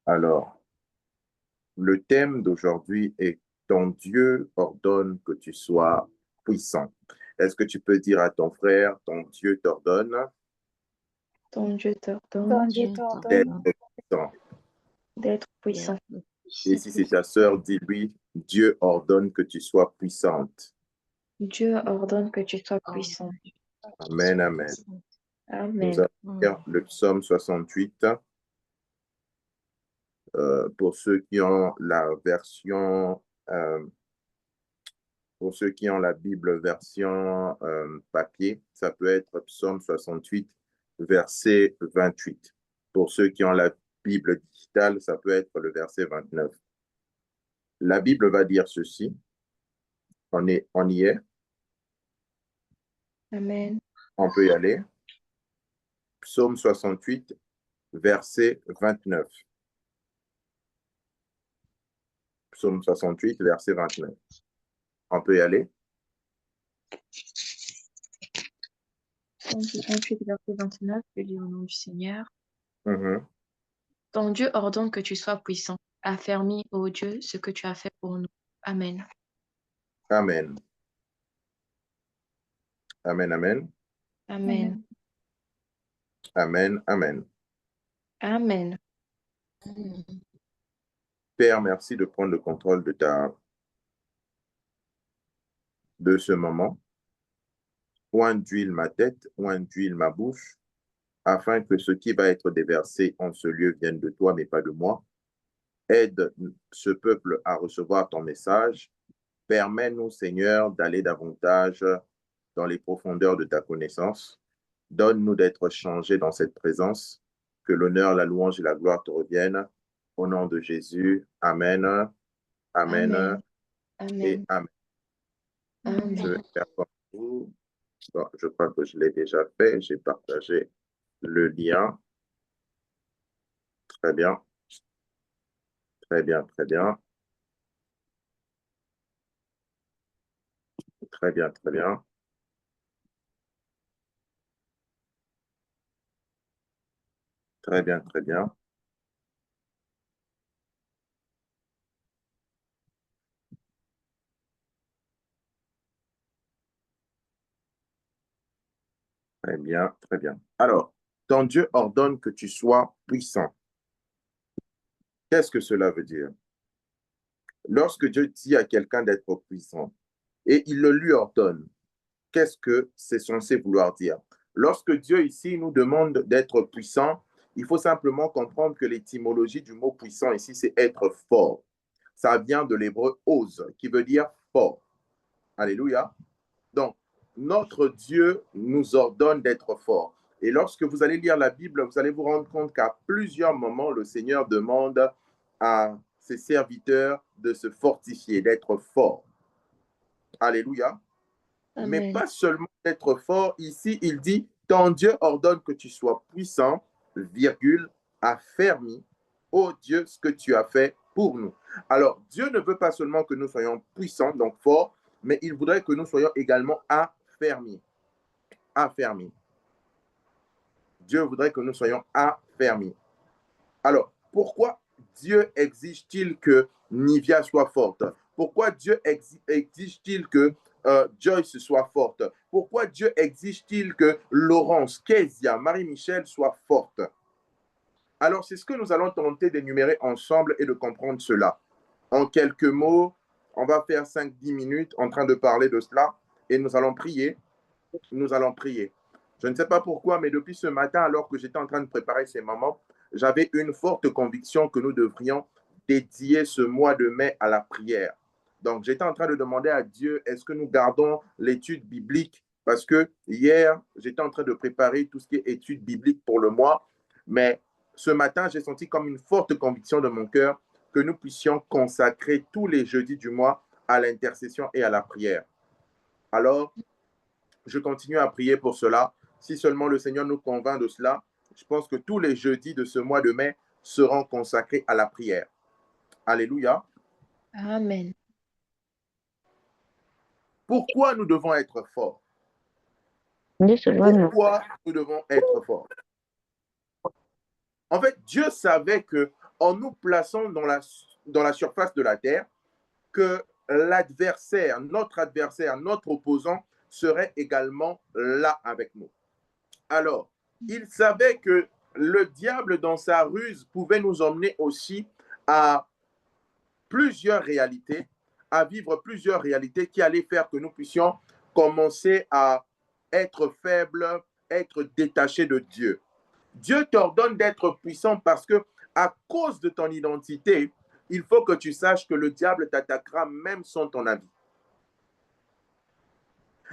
Alors, le thème d'aujourd'hui est Ton Dieu ordonne que tu sois puissant. Est-ce que tu peux dire à ton frère, ton Dieu t'ordonne Ton Dieu t'ordonne Ton Dieu d'être t'ordonne puissant? d'être puissant. Et si c'est ta sœur, dis-lui, Dieu ordonne que tu sois puissante. Dieu ordonne que tu sois puissant. Amen, amen. Nous Amen. allons lire le psaume 68. Pour ceux qui ont la version, pour ceux qui ont la Bible version papier, ça peut être psaume 68, verset 28. Pour ceux qui ont la Bible digitale, ça peut être le verset 29. La Bible va dire ceci. On y est. Amen. On peut y aller. Psaume 68, verset 29. Psaume 68, verset 29. On peut y aller. Psaume 68, verset 29, je lis au nom du Seigneur. Mhm. Ton Dieu ordonne que tu sois puissant. Affermis, ô Dieu, ce que tu as fait pour nous. Amen. Amen. Amen, amen. Amen. Amen, amen. Amen. Père, merci de prendre le contrôle de ce moment. Oint d'huile ma tête, oint d'huile ma bouche, afin que ce qui va être déversé en ce lieu vienne de toi, mais pas de moi. Aide ce peuple à recevoir ton message. Permets-nous, Seigneur, d'aller davantage dans les profondeurs de ta connaissance. Donne-nous d'être changés dans cette présence. Que l'honneur, la louange et la gloire te reviennent. Au nom de Jésus. Amen. Amen. Amen. Et Amen. amen. Amen. Je vais faire comme vous. Bon, je crois que je l'ai déjà fait. J'ai partagé le lien. Très bien. Très bien, très bien. Très bien, très bien. Très bien, très bien. Très bien, très bien. Alors, ton Dieu ordonne que tu sois puissant. Qu'est-ce que cela veut dire? Lorsque Dieu dit à quelqu'un d'être puissant et il le lui ordonne, qu'est-ce que c'est censé vouloir dire? Lorsque Dieu ici nous demande d'être puissant, il faut simplement comprendre que l'étymologie du mot puissant ici, c'est être fort. Ça vient de l'hébreu ose, qui veut dire fort. Alléluia. Donc, notre Dieu nous ordonne d'être forts. Et lorsque vous allez lire la Bible, vous allez vous rendre compte qu'à plusieurs moments, le Seigneur demande à ses serviteurs de se fortifier, d'être forts. Alléluia. Mais Amen. pas seulement d'être fort. Ici, il dit, ton Dieu ordonne que tu sois puissant, virgule, affermi, ô Dieu, ce que tu as fait pour nous. Alors, Dieu ne veut pas seulement que nous soyons puissants, donc forts, mais il voudrait que nous soyons également affermis. Affermis. Dieu voudrait que nous soyons affermis. Alors, pourquoi Dieu exige-t-il que Nivia soit forte? Pourquoi Dieu exige-t-il que Joyce soit forte? Pourquoi Dieu exige-t-il que Laurence, Kezia, Marie-Michel soient fortes? Alors, c'est ce que nous allons tenter d'énumérer ensemble et de comprendre cela. En quelques mots, on va faire 5-10 minutes en train de parler de cela et nous allons prier. Nous allons prier. Je ne sais pas pourquoi, mais depuis ce matin, alors que j'étais en train de préparer ces moments, j'avais une forte conviction que nous devrions dédier ce mois de mai à la prière. Donc, j'étais en train de demander à Dieu, est-ce que nous gardons l'étude biblique? Parce que hier, j'étais en train de préparer tout ce qui est étude biblique pour le mois, mais ce matin, j'ai senti comme une forte conviction de mon cœur que nous puissions consacrer tous les jeudis du mois à l'intercession et à la prière. Alors, je continue à prier pour cela. Si seulement le Seigneur nous convainc de cela, je pense que tous les jeudis de ce mois de mai seront consacrés à la prière. Alléluia. Amen. Pourquoi nous devons être forts? Pourquoi? Pourquoi nous devons être forts? En fait, Dieu savait que en nous plaçant dans la surface de la terre, que l'adversaire, notre opposant serait également là avec nous. Alors, il savait que le diable, dans sa ruse, pouvait nous emmener aussi à plusieurs réalités, à vivre plusieurs réalités qui allaient faire que nous puissions commencer à être faibles, être détachés de Dieu. Dieu t'ordonne d'être puissant parce que, à cause de ton identité, il faut que tu saches que le diable t'attaquera même sans ton avis.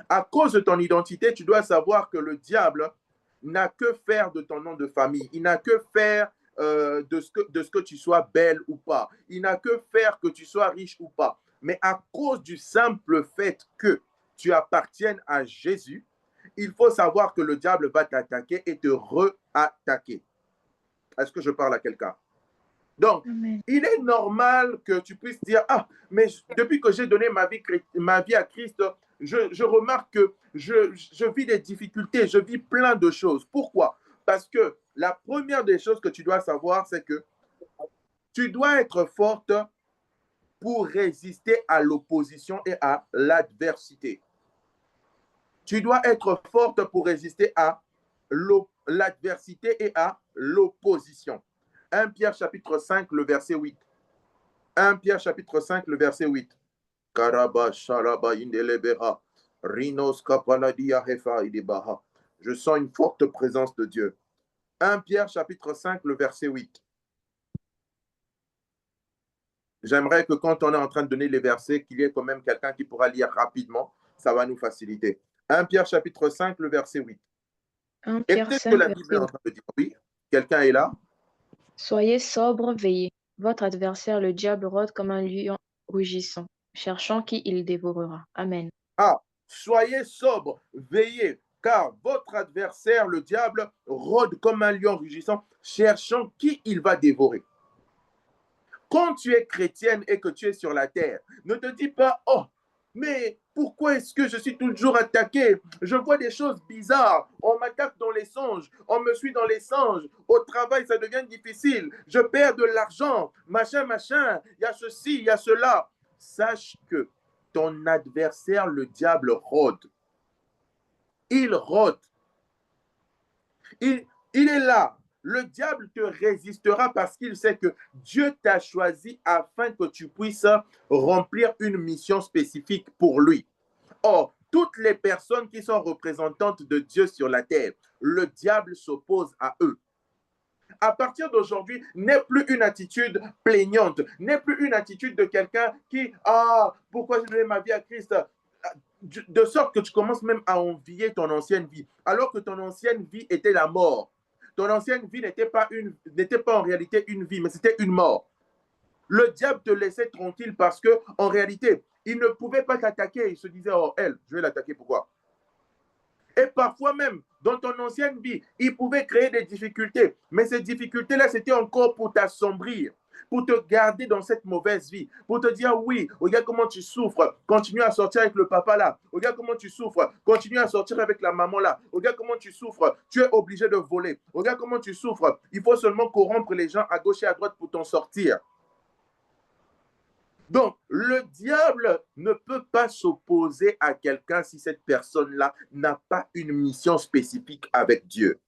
À cause de ton identité, tu dois savoir que le diable n'a que faire de ton nom de famille. Il n'a que faire de ce que tu sois belle ou pas. Il n'a que faire que tu sois riche ou pas. Mais à cause du simple fait que tu appartiennes à Jésus, il faut savoir que le diable va t'attaquer et te re-attaquer. Est-ce que je parle à quelqu'un? Donc, Amen. il est normal que tu puisses dire, ah, mais depuis que j'ai donné ma vie à Christ, je remarque que je vis des difficultés, je vis plein de choses. Pourquoi? Parce que la première des choses que tu dois savoir, c'est que tu dois être forte pour résister à l'opposition et à l'adversité. Tu dois être forte pour résister à l'adversité et à l'opposition. 1 Pierre chapitre 5, le verset 8. 1 Pierre chapitre 5, le verset 8. Je sens une forte présence de Dieu. 1 Pierre chapitre 5, le verset 8. J'aimerais que quand on est en train de donner les versets, qu'il y ait quand même quelqu'un qui pourra lire rapidement. Ça va nous faciliter. 1 Pierre chapitre 5, le verset 8. 1 Et Pierre peut-être que 5, la Bible est verset en 8. train de dire oui. Quelqu'un est là? Soyez sobres, veillez. Votre adversaire, le diable, rôde comme un lion rugissant, cherchant qui il dévorera. Amen. Ah, soyez sobres, veillez, car votre adversaire, le diable, rôde comme un lion rugissant, cherchant qui il va dévorer. Quand tu es chrétienne et que tu es sur la terre, ne te dis pas, oh, mais pourquoi est-ce que je suis toujours attaqué? Je vois des choses bizarres. On m'attaque dans les songes. On me suit dans les songes. Au travail, ça devient difficile. Je perds de l'argent. Machin, machin. Il y a ceci, il y a cela. Sache que ton adversaire, le diable, rôde. Il rôde. Il est là. Le diable te résistera parce qu'il sait que Dieu t'a choisi afin que tu puisses remplir une mission spécifique pour lui. Or, toutes les personnes qui sont représentantes de Dieu sur la terre, le diable s'oppose à eux. À partir d'aujourd'hui, n'est plus une attitude plaignante, n'est plus une attitude de quelqu'un qui, ah, pourquoi j'ai donné ma vie à Christ? De sorte que tu commences même à envier ton ancienne vie, alors que ton ancienne vie était la mort. Ton ancienne vie n'était pas en réalité une vie, mais c'était une mort. Le diable te laissait tranquille parce que, en réalité, il ne pouvait pas t'attaquer. Il se disait, oh, elle, je vais l'attaquer, pourquoi? Et parfois même, dans ton ancienne vie, il pouvait créer des difficultés. Mais ces difficultés-là, c'était encore pour t'assombrir, pour te garder dans cette mauvaise vie, pour te dire, oui, regarde comment tu souffres, continue à sortir avec le papa là, regarde comment tu souffres, continue à sortir avec la maman là, regarde comment tu souffres, tu es obligé de voler, regarde comment tu souffres, il faut seulement corrompre les gens à gauche et à droite pour t'en sortir. Donc, le diable ne peut pas s'opposer à quelqu'un si cette personne-là n'a pas une mission spécifique avec Dieu.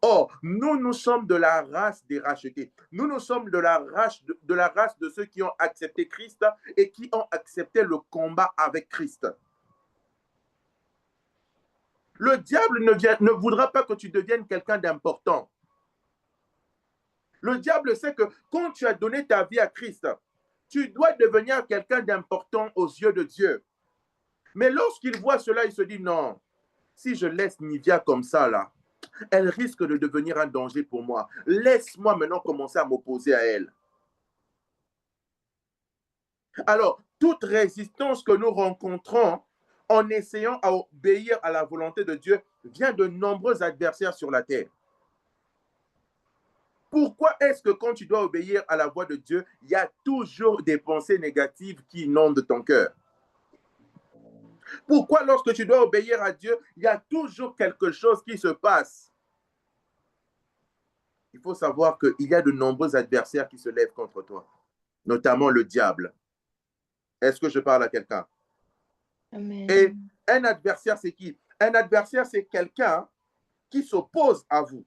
Or, nous sommes de la race des rachetés. Nous sommes de la race de ceux qui ont accepté Christ et qui ont accepté le combat avec Christ. Le diable ne voudra pas que tu deviennes quelqu'un d'important. Le diable sait que quand tu as donné ta vie à Christ, tu dois devenir quelqu'un d'important aux yeux de Dieu. Mais lorsqu'il voit cela, il se dit non, si je laisse Nivia comme ça, là, elle risque de devenir un danger pour moi. Laisse-moi maintenant commencer à m'opposer à elle. Alors, toute résistance que nous rencontrons en essayant à obéir à la volonté de Dieu vient de nombreux adversaires sur la terre. Pourquoi est-ce que quand tu dois obéir à la voix de Dieu, il y a toujours des pensées négatives qui inondent ton cœur? Pourquoi lorsque tu dois obéir à Dieu, il y a toujours quelque chose qui se passe? il faut savoir qu'il y a de nombreux adversaires qui se lèvent contre toi, notamment le diable. Est-ce que je parle à quelqu'un? Et Amen. un adversaire, c'est qui? Un adversaire, c'est quelqu'un qui s'oppose à vous.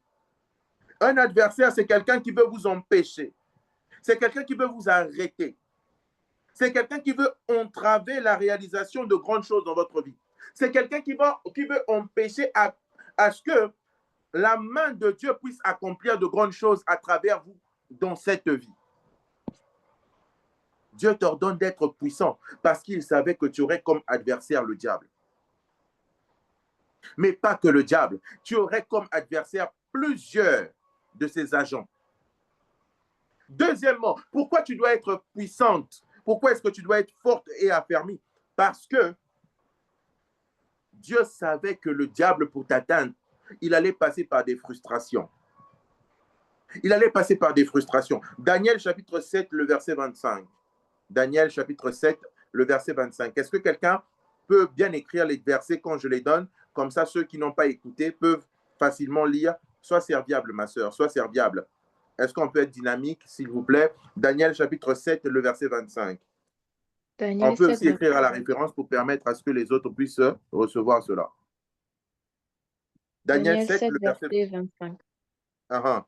Un adversaire, c'est quelqu'un qui veut vous empêcher. C'est quelqu'un qui veut vous arrêter. C'est quelqu'un qui veut entraver la réalisation de grandes choses dans votre vie. C'est quelqu'un qui veut empêcher à ce que la main de Dieu puisse accomplir de grandes choses à travers vous dans cette vie. Dieu t'ordonne d'être puissant parce qu'il savait que tu aurais comme adversaire le diable. Mais pas que le diable. Tu aurais comme adversaire plusieurs de ses agents. Deuxièmement, pourquoi tu dois être puissante? Pourquoi est-ce que tu dois être forte et affermie? Parce que Dieu savait que le diable, pour t'atteindre, il allait passer par des frustrations. Il allait passer par des frustrations. Daniel chapitre 7, le verset 25. Daniel chapitre 7, le verset 25. Est-ce que quelqu'un peut bien écrire les versets quand je les donne? Comme ça, ceux qui n'ont pas écouté peuvent facilement lire. Sois serviable, ma sœur, sois serviable. Est-ce qu'on peut être dynamique, s'il vous plaît? Daniel chapitre 7, le verset 25. On Daniel peut 7, aussi écrire à la référence pour permettre à ce que les autres puissent recevoir cela. Daniel Daniel 7, 7, le verset... verset 25. Uh-huh.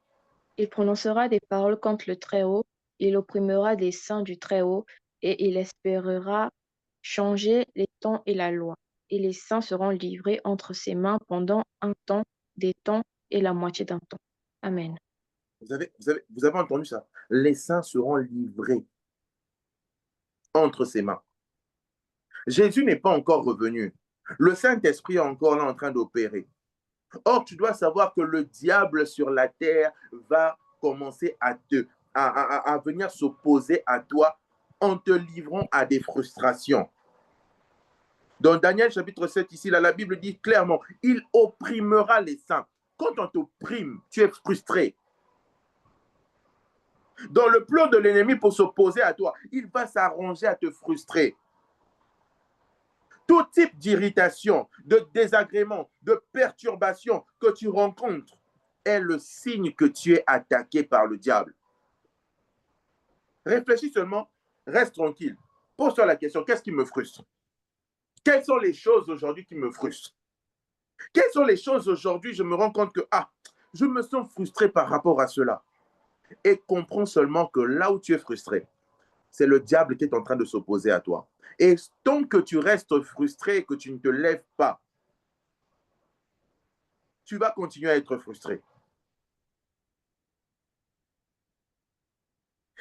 Il prononcera des paroles contre le Très-Haut, il opprimera les saints du Très-Haut, et il espérera changer les temps et la loi. Et les saints seront livrés entre ses mains pendant un temps, des temps et la moitié d'un temps. Amen. Vous avez entendu ça? Les saints seront livrés entre ses mains. Jésus n'est pas encore revenu. Le Saint-Esprit est encore là en train d'opérer. Or, tu dois savoir que le diable sur la terre va commencer à venir s'opposer à toi en te livrant à des frustrations. Dans Daniel chapitre 7, ici, là, la Bible dit clairement, il opprimera les saints. Quand on t'opprime, tu es frustré. Dans le plan de l'ennemi pour s'opposer à toi, il va s'arranger à te frustrer. Tout type d'irritation, de désagrément, de perturbation que tu rencontres est le signe que tu es attaqué par le diable. Réfléchis seulement, reste tranquille. Pose-toi la question, qu'est-ce qui me frustre? Quelles sont les choses aujourd'hui qui me frustrent? Quelles sont les choses aujourd'hui, je me rends compte que, je me sens frustré par rapport à cela. Et comprends seulement que là où tu es frustré, c'est le diable qui est en train de s'opposer à toi. Et tant que tu restes frustré et que tu ne te lèves pas, tu vas continuer à être frustré.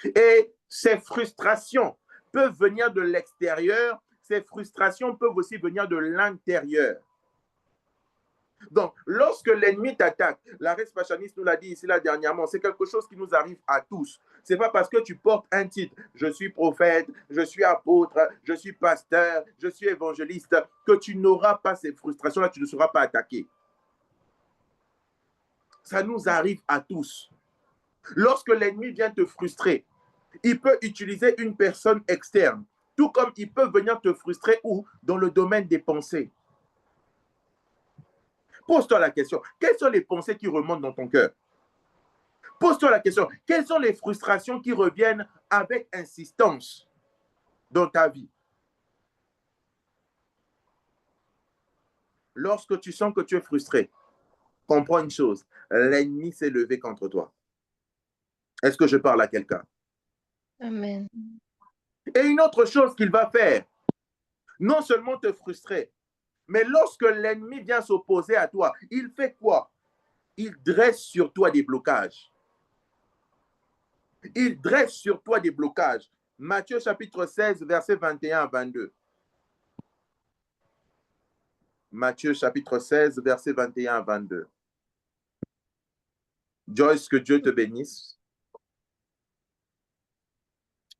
Et ces frustrations peuvent venir de l'extérieur, ces frustrations peuvent aussi venir de l'intérieur. Donc, lorsque l'ennemi t'attaque, la Pachanis nous l'a dit ici là dernièrement, c'est quelque chose qui nous arrive à tous. Ce n'est pas parce que tu portes un titre, je suis prophète, je suis apôtre, je suis pasteur, je suis évangéliste, que tu n'auras pas ces frustrations-là, tu ne seras pas attaqué. Ça nous arrive à tous. Lorsque l'ennemi vient te frustrer, il peut utiliser une personne externe, tout comme il peut venir te frustrer ou dans le domaine des pensées. Pose-toi la question, quelles sont les pensées qui remontent dans ton cœur? Pose-toi la question, quelles sont les frustrations qui reviennent avec insistance dans ta vie? Lorsque tu sens que tu es frustré, comprends une chose, l'ennemi s'est levé contre toi. Est-ce que je parle à quelqu'un? Amen. Et une autre chose qu'il va faire, non seulement te frustrer, mais lorsque l'ennemi vient s'opposer à toi, il fait quoi? Il dresse sur toi des blocages. Il dresse sur toi des blocages. Matthieu chapitre 16, versets 21 à 22. Matthieu chapitre 16, versets 21 à 22. Joyce, que Dieu te bénisse.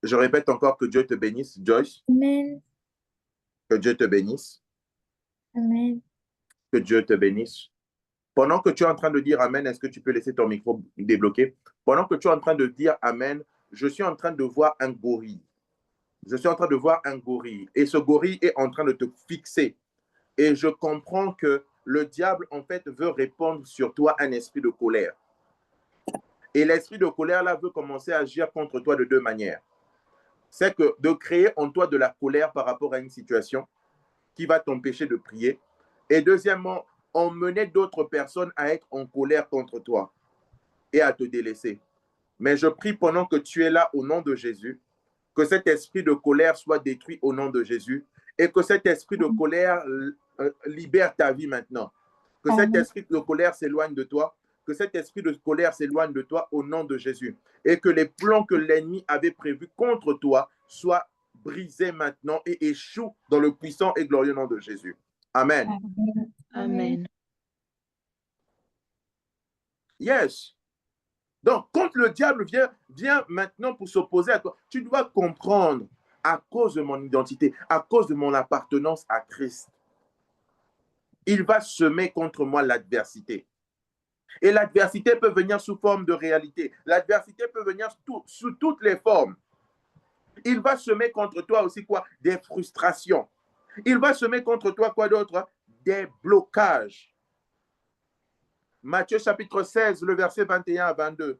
Je répète encore que Dieu te bénisse. Joyce. Amen. Que Dieu te bénisse. Amen. Que Dieu te bénisse. Pendant que tu es en train de dire Amen, est-ce que tu peux laisser ton micro débloqué? Pendant que tu es en train de dire Amen, je suis en train de voir un gorille. Je suis en train de voir un gorille. Et ce gorille est en train de te fixer. Et je comprends que le diable, en fait, veut répandre sur toi un esprit de colère. Et l'esprit de colère, là, veut commencer à agir contre toi de deux manières. C'est que de créer en toi de la colère par rapport à une situation qui va t'empêcher de prier. Et deuxièmement, emmener d'autres personnes à être en colère contre toi et à te délaisser. Mais je prie pendant que tu es là au nom de Jésus, que cet esprit de colère soit détruit au nom de Jésus et que cet esprit de colère libère ta vie maintenant. Que cet esprit de colère s'éloigne de toi, que cet esprit de colère s'éloigne de toi au nom de Jésus et que les plans que l'ennemi avait prévus contre toi soient brisés maintenant et échouent dans le puissant et glorieux nom de Jésus. Amen. Amen. Yes. Donc, quand le diable vient maintenant pour s'opposer à toi, tu dois comprendre, à cause de mon identité, à cause de mon appartenance à Christ, il va semer contre moi l'adversité. Et l'adversité peut venir sous forme de réalité. L'adversité peut venir sous toutes les formes. Il va semer contre toi aussi quoi? Des frustrations. Il va semer contre toi quoi d'autre? Des blocages. Matthieu chapitre 16, le verset 21 à 22.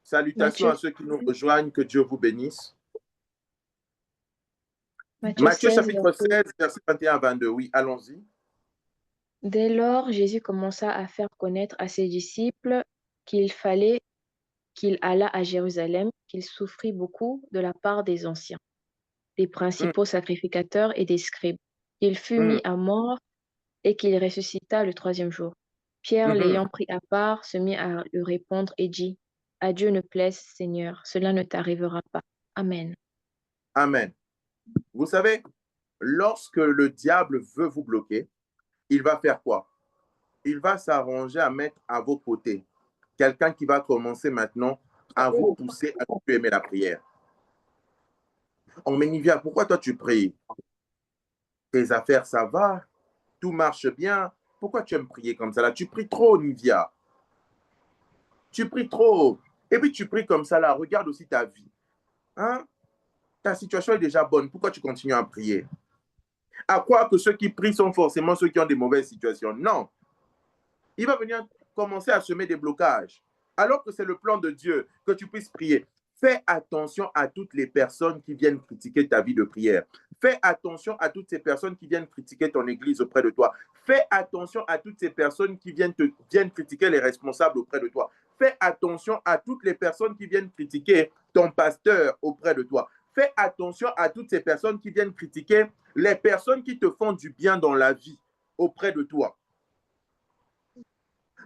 Salutations à ceux qui nous rejoignent, que Dieu vous bénisse. Matthieu chapitre 16, verset 21 à 22. Oui, allons-y. Dès lors, Jésus commença à faire connaître à ses disciples qu'il fallait qu'il allât à Jérusalem, qu'il souffrit beaucoup de la part des anciens, des principaux sacrificateurs et des scribes, qu'il fut mis à mort et qu'il ressuscita le troisième jour. Pierre, l'ayant pris à part, se mit à lui répondre et dit, « À Dieu ne plaise, Seigneur, cela ne t'arrivera pas. Amen. » Amen. Vous savez, lorsque le diable veut vous bloquer, il va faire quoi? Il va s'arranger à mettre à vos côtés quelqu'un qui va commencer maintenant à vous pousser à ne plus aimer la prière. Oh, mais Nivia, pourquoi toi tu pries? Tes affaires, ça va? Tout marche bien? Pourquoi tu aimes prier comme ça là? Tu pries trop, Nivia. Tu pries trop. Et puis tu pries comme ça là. Regarde aussi ta vie. Hein? Ta situation est déjà bonne. Pourquoi tu continues à prier? À quoi que ceux qui prient sont forcément ceux qui ont des mauvaises situations? Non. Il va venir commencer à semer des blocages. Alors que c'est le plan de Dieu que tu puisses prier. Fais attention à toutes les personnes qui viennent critiquer ta vie de prière. Fais attention à toutes ces personnes qui viennent critiquer ton église auprès de toi. Fais attention à toutes ces personnes qui viennent critiquer les responsables auprès de toi. Fais attention à toutes les personnes qui viennent critiquer ton pasteur auprès de toi. Fais attention à toutes ces personnes qui viennent critiquer les personnes qui te font du bien dans la vie auprès de toi.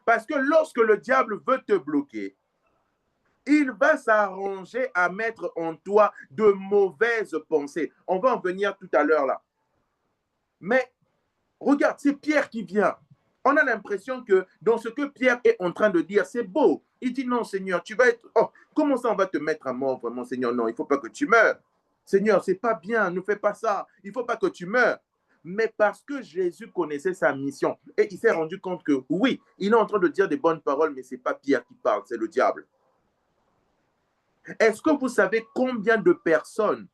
Parce que lorsque le diable veut te bloquer, il va s'arranger à mettre en toi de mauvaises pensées. On va en venir tout à l'heure là. Mais regarde, c'est Pierre qui vient. On a l'impression que dans ce que Pierre est en train de dire, c'est beau. Il dit non, Seigneur, tu vas être... Oh, comment ça on va te mettre à mort, vraiment, Seigneur? Non, il ne faut pas que tu meurs. Seigneur, c'est pas bien, ne fais pas ça. Il ne faut pas que tu meurs. Mais parce que Jésus connaissait sa mission et il s'est rendu compte que oui, il est en train de dire des bonnes paroles, mais ce n'est pas Pierre qui parle, c'est le diable. Est-ce que vous savez combien de personnes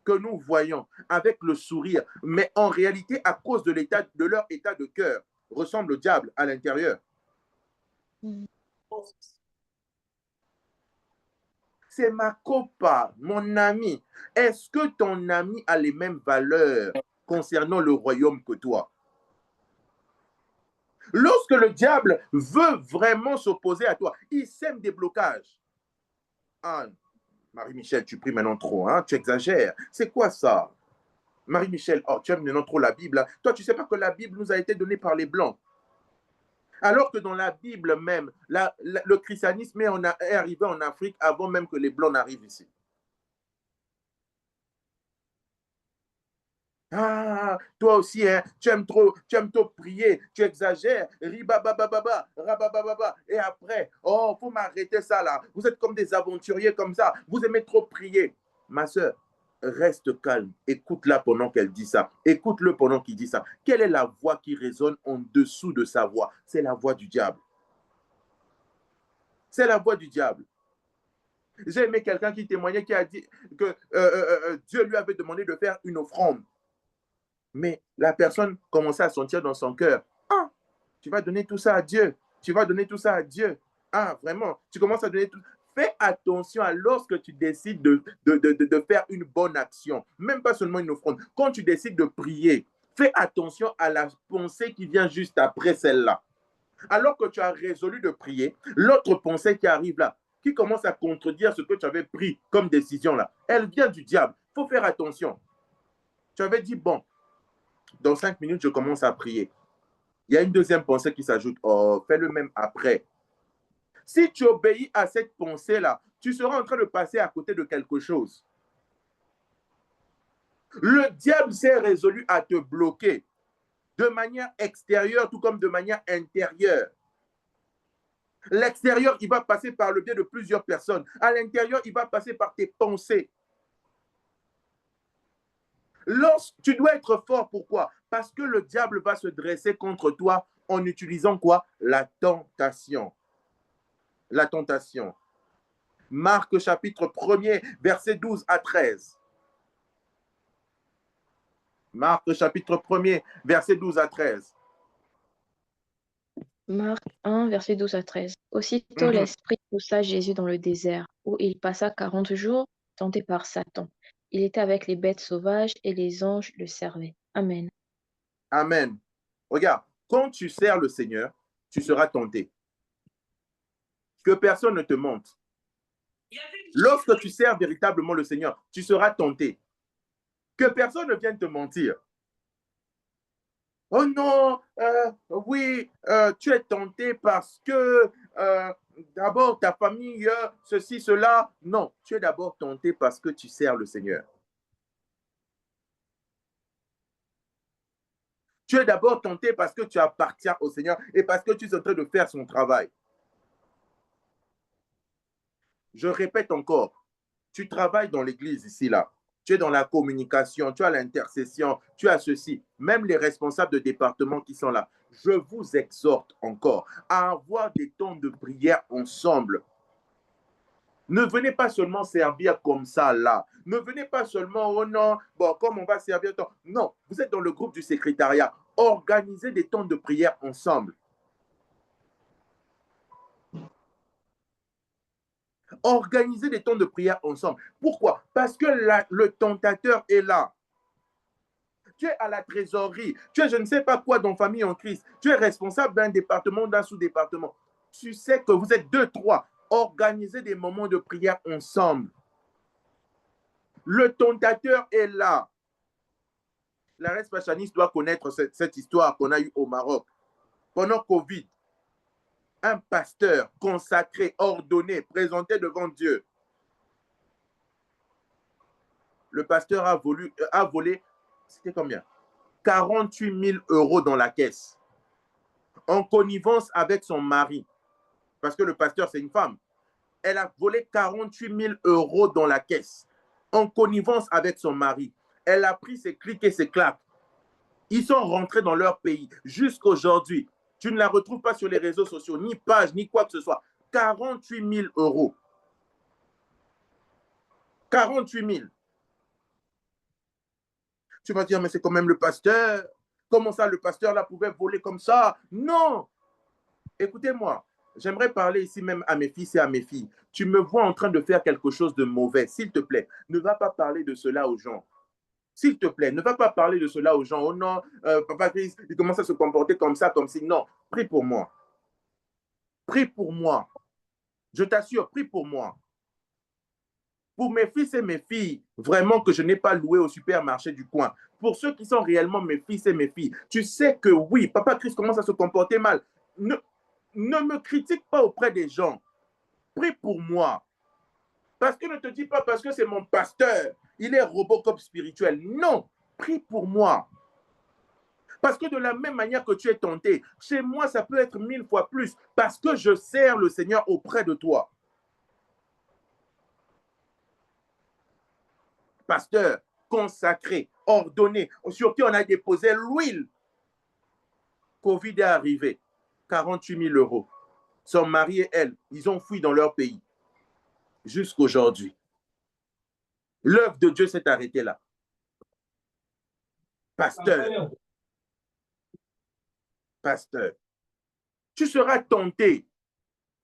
que nous voyons avec le sourire, mais en réalité, à cause de leur état de cœur, ressemblent au diable à l'intérieur? C'est ma copa, mon ami. Est-ce que ton ami a les mêmes valeurs concernant le royaume que toi? Lorsque le diable veut vraiment s'opposer à toi, il sème des blocages. Ah, Marie-Michel, tu pries maintenant trop, hein? Tu exagères. C'est quoi ça? Marie-Michel, oh, tu aimes maintenant trop la Bible. Hein? Toi, tu ne sais pas que la Bible nous a été donnée par les Blancs. Alors que dans la Bible même, le christianisme est arrivé en Afrique avant même que les Blancs n'arrivent ici. Ah, toi aussi, hein, tu aimes trop prier, tu exagères, ribabababa, rabababa, et après, oh, faut m'arrêter ça là. Vous êtes comme des aventuriers comme ça, vous aimez trop prier. Ma soeur, reste calme, écoute-la pendant qu'elle dit ça, écoute-le pendant qu'il dit ça. Quelle est la voix qui résonne en dessous de sa voix? C'est la voix du diable. C'est la voix du diable. J'ai aimé quelqu'un qui témoignait, qui a dit que Dieu lui avait demandé de faire une offrande. Mais la personne commençait à sentir dans son cœur, ah, tu vas donner tout ça à Dieu, tu vas donner tout ça à Dieu. Ah, vraiment, tu commences à donner tout. Fais attention à lorsque tu décides de faire une bonne action, même pas seulement une offrande. Quand tu décides de prier, fais attention à la pensée qui vient juste après celle-là. Alors que tu as résolu de prier, l'autre pensée qui arrive là, qui commence à contredire ce que tu avais pris comme décision là, elle vient du diable. Il faut faire attention. Tu avais dit, bon, dans 5 minutes, je commence à prier. Il y a une deuxième pensée qui s'ajoute. Oh, fais le même après. Si tu obéis à cette pensée-là, tu seras en train de passer à côté de quelque chose. Le diable s'est résolu à te bloquer de manière extérieure, tout comme de manière intérieure. L'extérieur, il va passer par le biais de plusieurs personnes. À l'intérieur, il va passer par tes pensées. Tu dois être fort, pourquoi? Parce que le diable va se dresser contre toi en utilisant quoi? La tentation. La tentation. Marc chapitre 1er, verset 12 à 13. Marc chapitre 1er, verset 12 à 13. Marc 1, verset 12 à 13. Aussitôt l'Esprit poussa Jésus dans le désert, où il passa 40 jours, tenté par Satan. Il était avec les bêtes sauvages et les anges le servaient. Amen. Amen. Regarde, quand tu sers le Seigneur, tu seras tenté. Que personne ne te mente. Lorsque tu sers véritablement le Seigneur, tu seras tenté. Que personne ne vienne te mentir. Oh non, oui, tu es tenté parce que d'abord ta famille, ceci, cela. Non, tu es d'abord tenté parce que tu sers le Seigneur. Tu es d'abord tenté parce que tu appartiens au Seigneur et parce que tu es en train de faire son travail. Je répète encore, tu travailles dans l'église ici, là. Tu es dans la communication, tu as l'intercession, tu as ceci. Même les responsables de département qui sont là. Je vous exhorte encore à avoir des temps de prière ensemble. Ne venez pas seulement servir comme ça, là. Ne venez pas seulement, oh non, bon, comme on va servir. Non, vous êtes dans le groupe du secrétariat. Organisez des temps de prière ensemble. Organisez des temps de prière ensemble. Pourquoi? Parce que le tentateur est là. Tu es à la trésorerie. Tu es je ne sais pas quoi dans Famille en Christ. Tu es responsable d'un département, d'un sous-département. Tu sais que vous êtes deux, trois. Organisez des moments de prière ensemble. Le tentateur est là. La reste Pachanis doit connaître cette histoire qu'on a eue au Maroc. Pendant Covid, un pasteur consacré, ordonné, présenté devant Dieu. Le pasteur a volé, c'était combien? 48 000 euros dans la caisse. En connivence avec son mari. Parce que le pasteur, c'est une femme. Elle a volé 48 000 euros dans la caisse. En connivence avec son mari. Elle a pris ses clics et ses claques. Ils sont rentrés dans leur pays. Jusqu'aujourd'hui, tu ne la retrouves pas sur les réseaux sociaux, ni page, ni quoi que ce soit. 48 000 euros. 48 000. Tu vas dire, mais c'est quand même le pasteur. Comment ça, le pasteur là pouvait voler comme ça? Non. Écoutez-moi, j'aimerais parler ici même à mes fils et à mes filles. Tu me vois en train de faire quelque chose de mauvais. S'il te plaît, ne va pas parler de cela aux gens. S'il te plaît, ne va pas parler de cela aux gens. Oh non, Papa Christ, il commence à se comporter comme ça, comme si. Non, prie pour moi. Prie pour moi. Je t'assure, prie pour moi. Pour mes fils et mes filles, vraiment que je n'ai pas loué au supermarché du coin. Pour ceux qui sont réellement mes fils et mes filles, tu sais que oui, Papa Christ commence à se comporter mal. Ne me critique pas auprès des gens. Prie pour moi. Parce que ne te dis pas parce que c'est mon pasteur, il est Robocop spirituel. Non, prie pour moi. Parce que de la même manière que tu es tenté, chez moi, ça peut être 1000 fois plus parce que je sers le Seigneur auprès de toi. Pasteur, consacré, ordonné, sur qui on a déposé l'huile. Covid est arrivé, 48 000 euros. Son mari et elle, ils ont fui dans leur pays jusqu'aujourd'hui. L'œuvre de Dieu s'est arrêtée là. Pasteur, pasteur, tu seras tenté.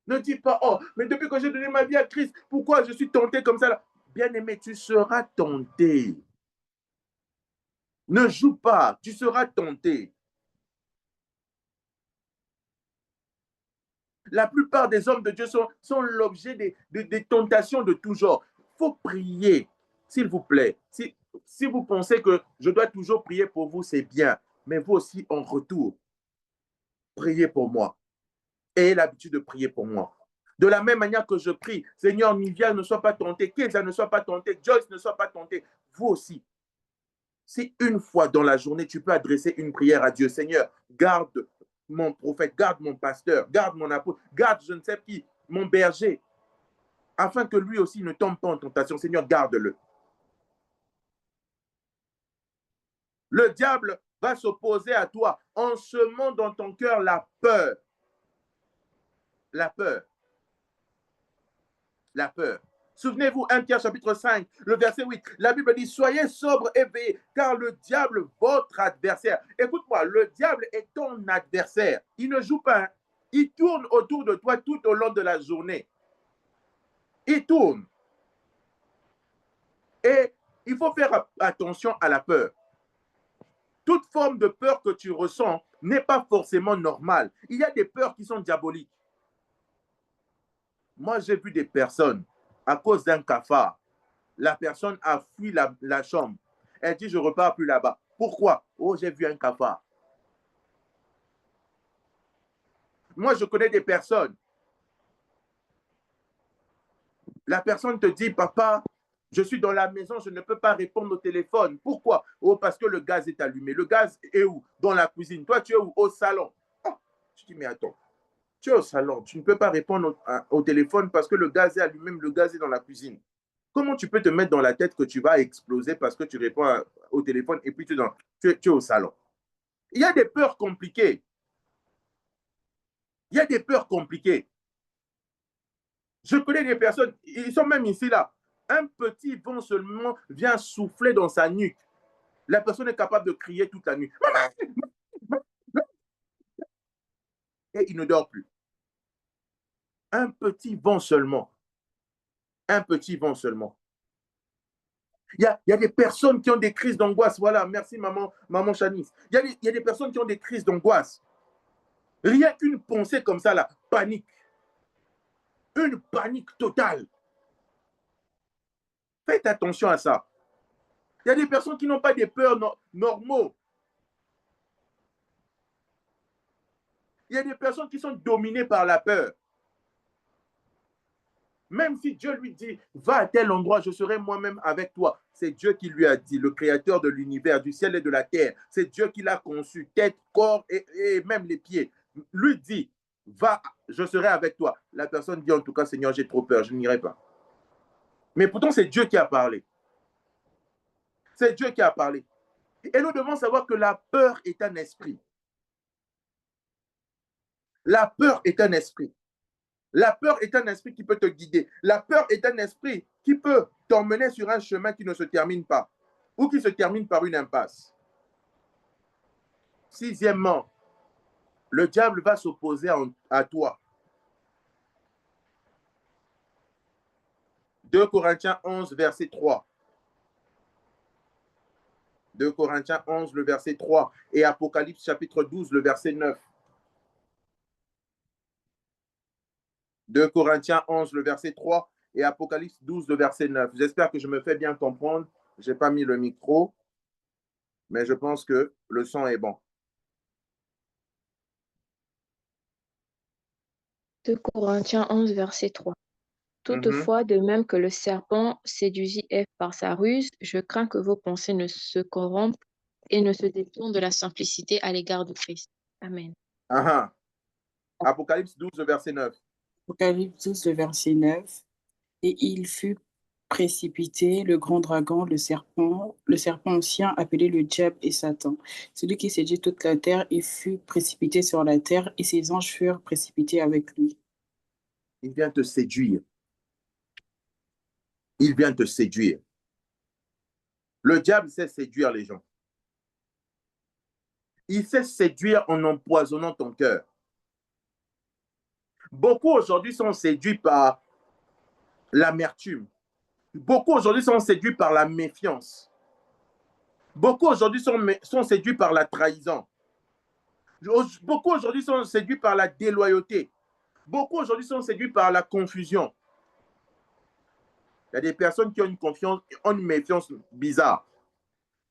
Ne dis pas, oh, mais depuis que j'ai donné ma vie à Christ, pourquoi je suis tenté comme ça là? Bien-aimé, tu seras tenté. Ne joue pas, tu seras tenté. La plupart des hommes de Dieu sont l'objet des tentations de tout genre. Il faut prier, s'il vous plaît. Si vous pensez que je dois toujours prier pour vous, c'est bien. Mais vous aussi, en retour, priez pour moi. Ayez l'habitude de prier pour moi. De la même manière que je prie, Seigneur, Nivia ne soit pas tenté, Kéza ne soit pas tenté, Joyce ne soit pas tenté. Vous aussi, si une fois dans la journée, tu peux adresser une prière à Dieu, Seigneur, garde mon prophète, garde mon pasteur, garde mon apôtre, garde je ne sais qui, mon berger, afin que lui aussi ne tombe pas en tentation. Seigneur, garde-le. Le diable va s'opposer à toi en semant dans ton cœur la peur. La peur. La peur. Souvenez-vous, 1 Pierre chapitre 5, le verset 8, la Bible dit, soyez sobres et veillés, car le diable, votre adversaire. Écoute-moi, le diable est ton adversaire. Il ne joue pas, hein. Il tourne autour de toi tout au long de la journée. Il tourne. Et il faut faire attention à la peur. Toute forme de peur que tu ressens n'est pas forcément normale. Il y a des peurs qui sont diaboliques. Moi, j'ai vu des personnes, à cause d'un cafard, la personne a fui la chambre. Elle dit, je ne repars plus là-bas. Pourquoi? Oh, j'ai vu un cafard. Moi, je connais des personnes. La personne te dit, papa, je suis dans la maison, je ne peux pas répondre au téléphone. Pourquoi? Oh, parce que le gaz est allumé. Le gaz est où? Dans la cuisine. Toi, tu es où? Au salon. Oh, je dis, mais attends, tu es au salon, tu ne peux pas répondre au téléphone parce que le gaz est allumé, le gaz est dans la cuisine. Comment tu peux te mettre dans la tête que tu vas exploser parce que tu réponds au téléphone et puis tu es au salon? Il y a des peurs compliquées. Il y a des peurs compliquées. Je connais des personnes, ils sont même ici là. Un petit vent seulement vient souffler dans sa nuque. La personne est capable de crier toute la nuit. Et il ne dort plus. Un petit vent seulement. Un petit vent seulement. Il y a des personnes qui ont des crises d'angoisse. Voilà, merci maman Chanice. Il y a des personnes qui ont des crises d'angoisse. Rien qu'une pensée comme ça, là, panique. Une panique totale. Faites attention à ça. Il y a des personnes qui n'ont pas des peurs normaux. Il y a des personnes qui sont dominées par la peur. Même si Dieu lui dit, va à tel endroit, je serai moi-même avec toi. C'est Dieu qui lui a dit, le créateur de l'univers, du ciel et de la terre. C'est Dieu qui l'a conçu, tête, corps et même les pieds. Lui dit, va, je serai avec toi. La personne dit, en tout cas, Seigneur, j'ai trop peur, je n'irai pas. Mais pourtant, c'est Dieu qui a parlé. C'est Dieu qui a parlé. Et nous devons savoir que la peur est un esprit. La peur est un esprit. La peur est un esprit qui peut te guider. La peur est un esprit qui peut t'emmener sur un chemin qui ne se termine pas ou qui se termine par une impasse. Sixièmement, le diable va s'opposer à toi. 2 Corinthiens 11, verset 3. 2 Corinthiens 11, le verset 3 et Apocalypse chapitre 12, le verset 9. 2 Corinthiens 11, le verset 3 et Apocalypse 12, le verset 9. J'espère que je me fais bien comprendre. Je n'ai pas mis le micro, mais je pense que le son est bon. 2 Corinthiens 11, verset 3. Toutefois, de même que le serpent séduisit Ève par sa ruse, je crains que vos pensées ne se corrompent et ne se détournent de la simplicité à l'égard de Christ. Amen. Apocalypse 12, verset 9. Apocalypse 12, verset 9. Et il fut précipité, le grand dragon, le serpent ancien, appelé le diable et Satan, celui qui séduit toute la terre, et fut précipité sur la terre, et ses anges furent précipités avec lui. Il vient te séduire. Il vient te séduire. Le diable sait séduire les gens. Il sait séduire en empoisonnant ton cœur. Beaucoup aujourd'hui sont séduits par l'amertume. Beaucoup aujourd'hui sont séduits par la méfiance. Beaucoup aujourd'hui sont séduits par la trahison. Beaucoup aujourd'hui sont séduits par la déloyauté. Beaucoup aujourd'hui sont séduits par la confusion. Il y a des personnes qui ont une méfiance bizarre.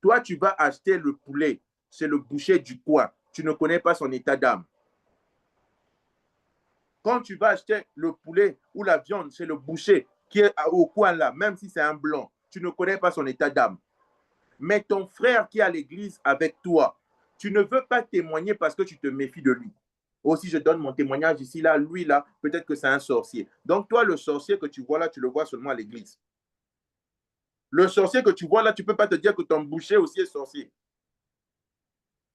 Toi, tu vas acheter le poulet chez le boucher du coin. Tu ne connais pas son état d'âme. Quand tu vas acheter le poulet ou la viande chez le boucher qui est au coin là, même si c'est un blanc, tu ne connais pas son état d'âme. Mais ton frère qui est à l'église avec toi, tu ne veux pas témoigner parce que tu te méfies de lui. Aussi, je donne mon témoignage ici, là, lui, là, peut-être que c'est un sorcier. Donc, toi, le sorcier que tu vois là, tu le vois seulement à l'église. Le sorcier que tu vois là, tu ne peux pas te dire que ton boucher aussi est sorcier.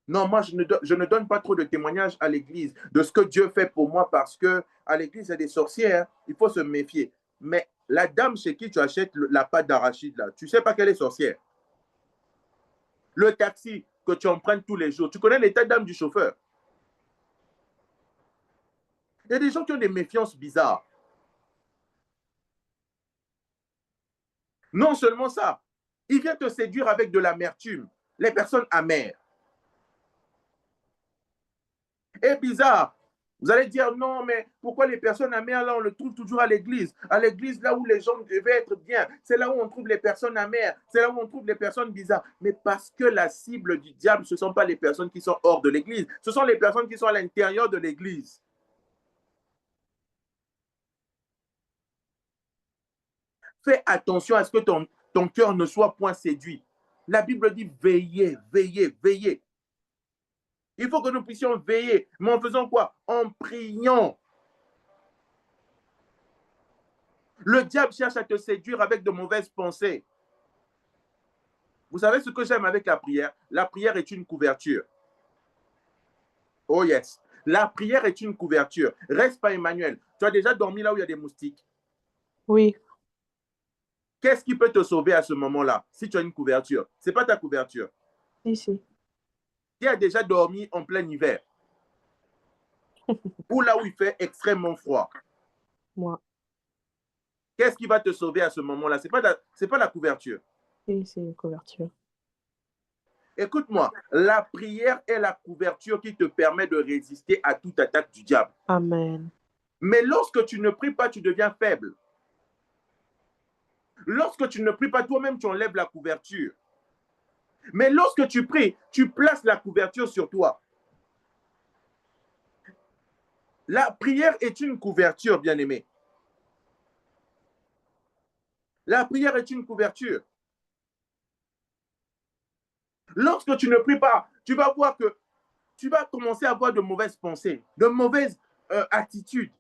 Non, moi, je ne donne pas trop de témoignages à l'église de ce que Dieu fait pour moi parce que à l'église, il y a des sorcières, il faut se méfier. Mais la dame chez qui tu achètes la pâte d'arachide, là, tu ne sais pas qu'elle est sorcière. Le taxi que tu empruntes tous les jours, tu connais l'état d'âme du chauffeur. Il y a des gens qui ont des méfiances bizarres. Non seulement ça, il vient te séduire avec de l'amertume. Les personnes amères. Et bizarre. Vous allez dire, non, mais pourquoi les personnes amères, là, on le trouve toujours à l'église? À l'église, là où les gens devaient être bien. C'est là où on trouve les personnes amères. C'est là où on trouve les personnes bizarres. Mais parce que la cible du diable, ce ne sont pas les personnes qui sont hors de l'église. Ce sont les personnes qui sont à l'intérieur de l'église. Fais attention à ce que ton cœur ne soit point séduit. La Bible dit veillez, veillez, veillez. Il faut que nous puissions veiller. Mais en faisant quoi? En priant. Le diable cherche à te séduire avec de mauvaises pensées. Vous savez ce que j'aime avec la prière? La prière est une couverture. Oh yes. La prière est une couverture. Reste pas Emmanuel. Tu as déjà dormi là où il y a des moustiques? Oui. Qu'est-ce qui peut te sauver à ce moment-là si tu as une couverture? Ce n'est pas ta couverture. Si. Qui a déjà dormi en plein hiver? Ou là où il fait extrêmement froid? Moi. Qu'est-ce qui va te sauver à ce moment-là? Ce n'est pas la couverture. Oui, c'est une couverture. Écoute-moi, la prière est la couverture qui te permet de résister à toute attaque du diable. Amen. Mais lorsque tu ne pries pas, tu deviens faible. Lorsque tu ne pries pas, toi-même, tu enlèves la couverture. Mais lorsque tu pries, tu places la couverture sur toi. La prière est une couverture, bien-aimé. La prière est une couverture. Lorsque tu ne pries pas, tu vas voir que tu vas commencer à avoir de mauvaises pensées, de mauvaises attitudes.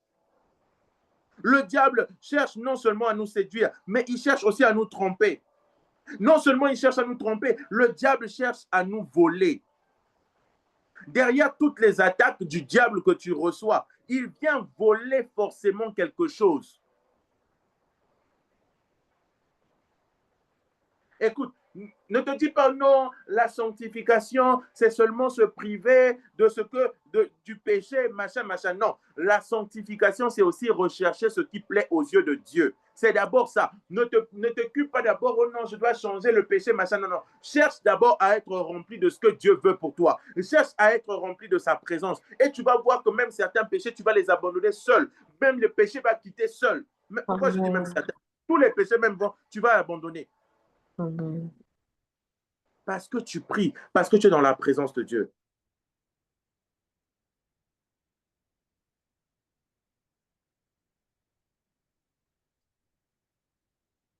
Le diable cherche non seulement à nous séduire, mais il cherche aussi à nous tromper. Non seulement il cherche à nous tromper, le diable cherche à nous voler. Derrière toutes les attaques du diable que tu reçois, il vient voler forcément quelque chose. Écoute, ne te dis pas non, la sanctification, c'est seulement se priver du péché, machin. Non, la sanctification, c'est aussi rechercher ce qui plaît aux yeux de Dieu. C'est d'abord ça. Ne t'occupe pas d'abord, oh non, je dois changer le péché, machin. Non. Cherche d'abord à être rempli de ce que Dieu veut pour toi. Cherche à être rempli de sa présence. Et tu vas voir que même certains péchés, tu vas les abandonner seul. Même le péché va quitter seul. Mais pourquoi je dis même certains? Tous les péchés même, tu vas abandonner. Amen. Parce que tu pries, parce que tu es dans la présence de Dieu.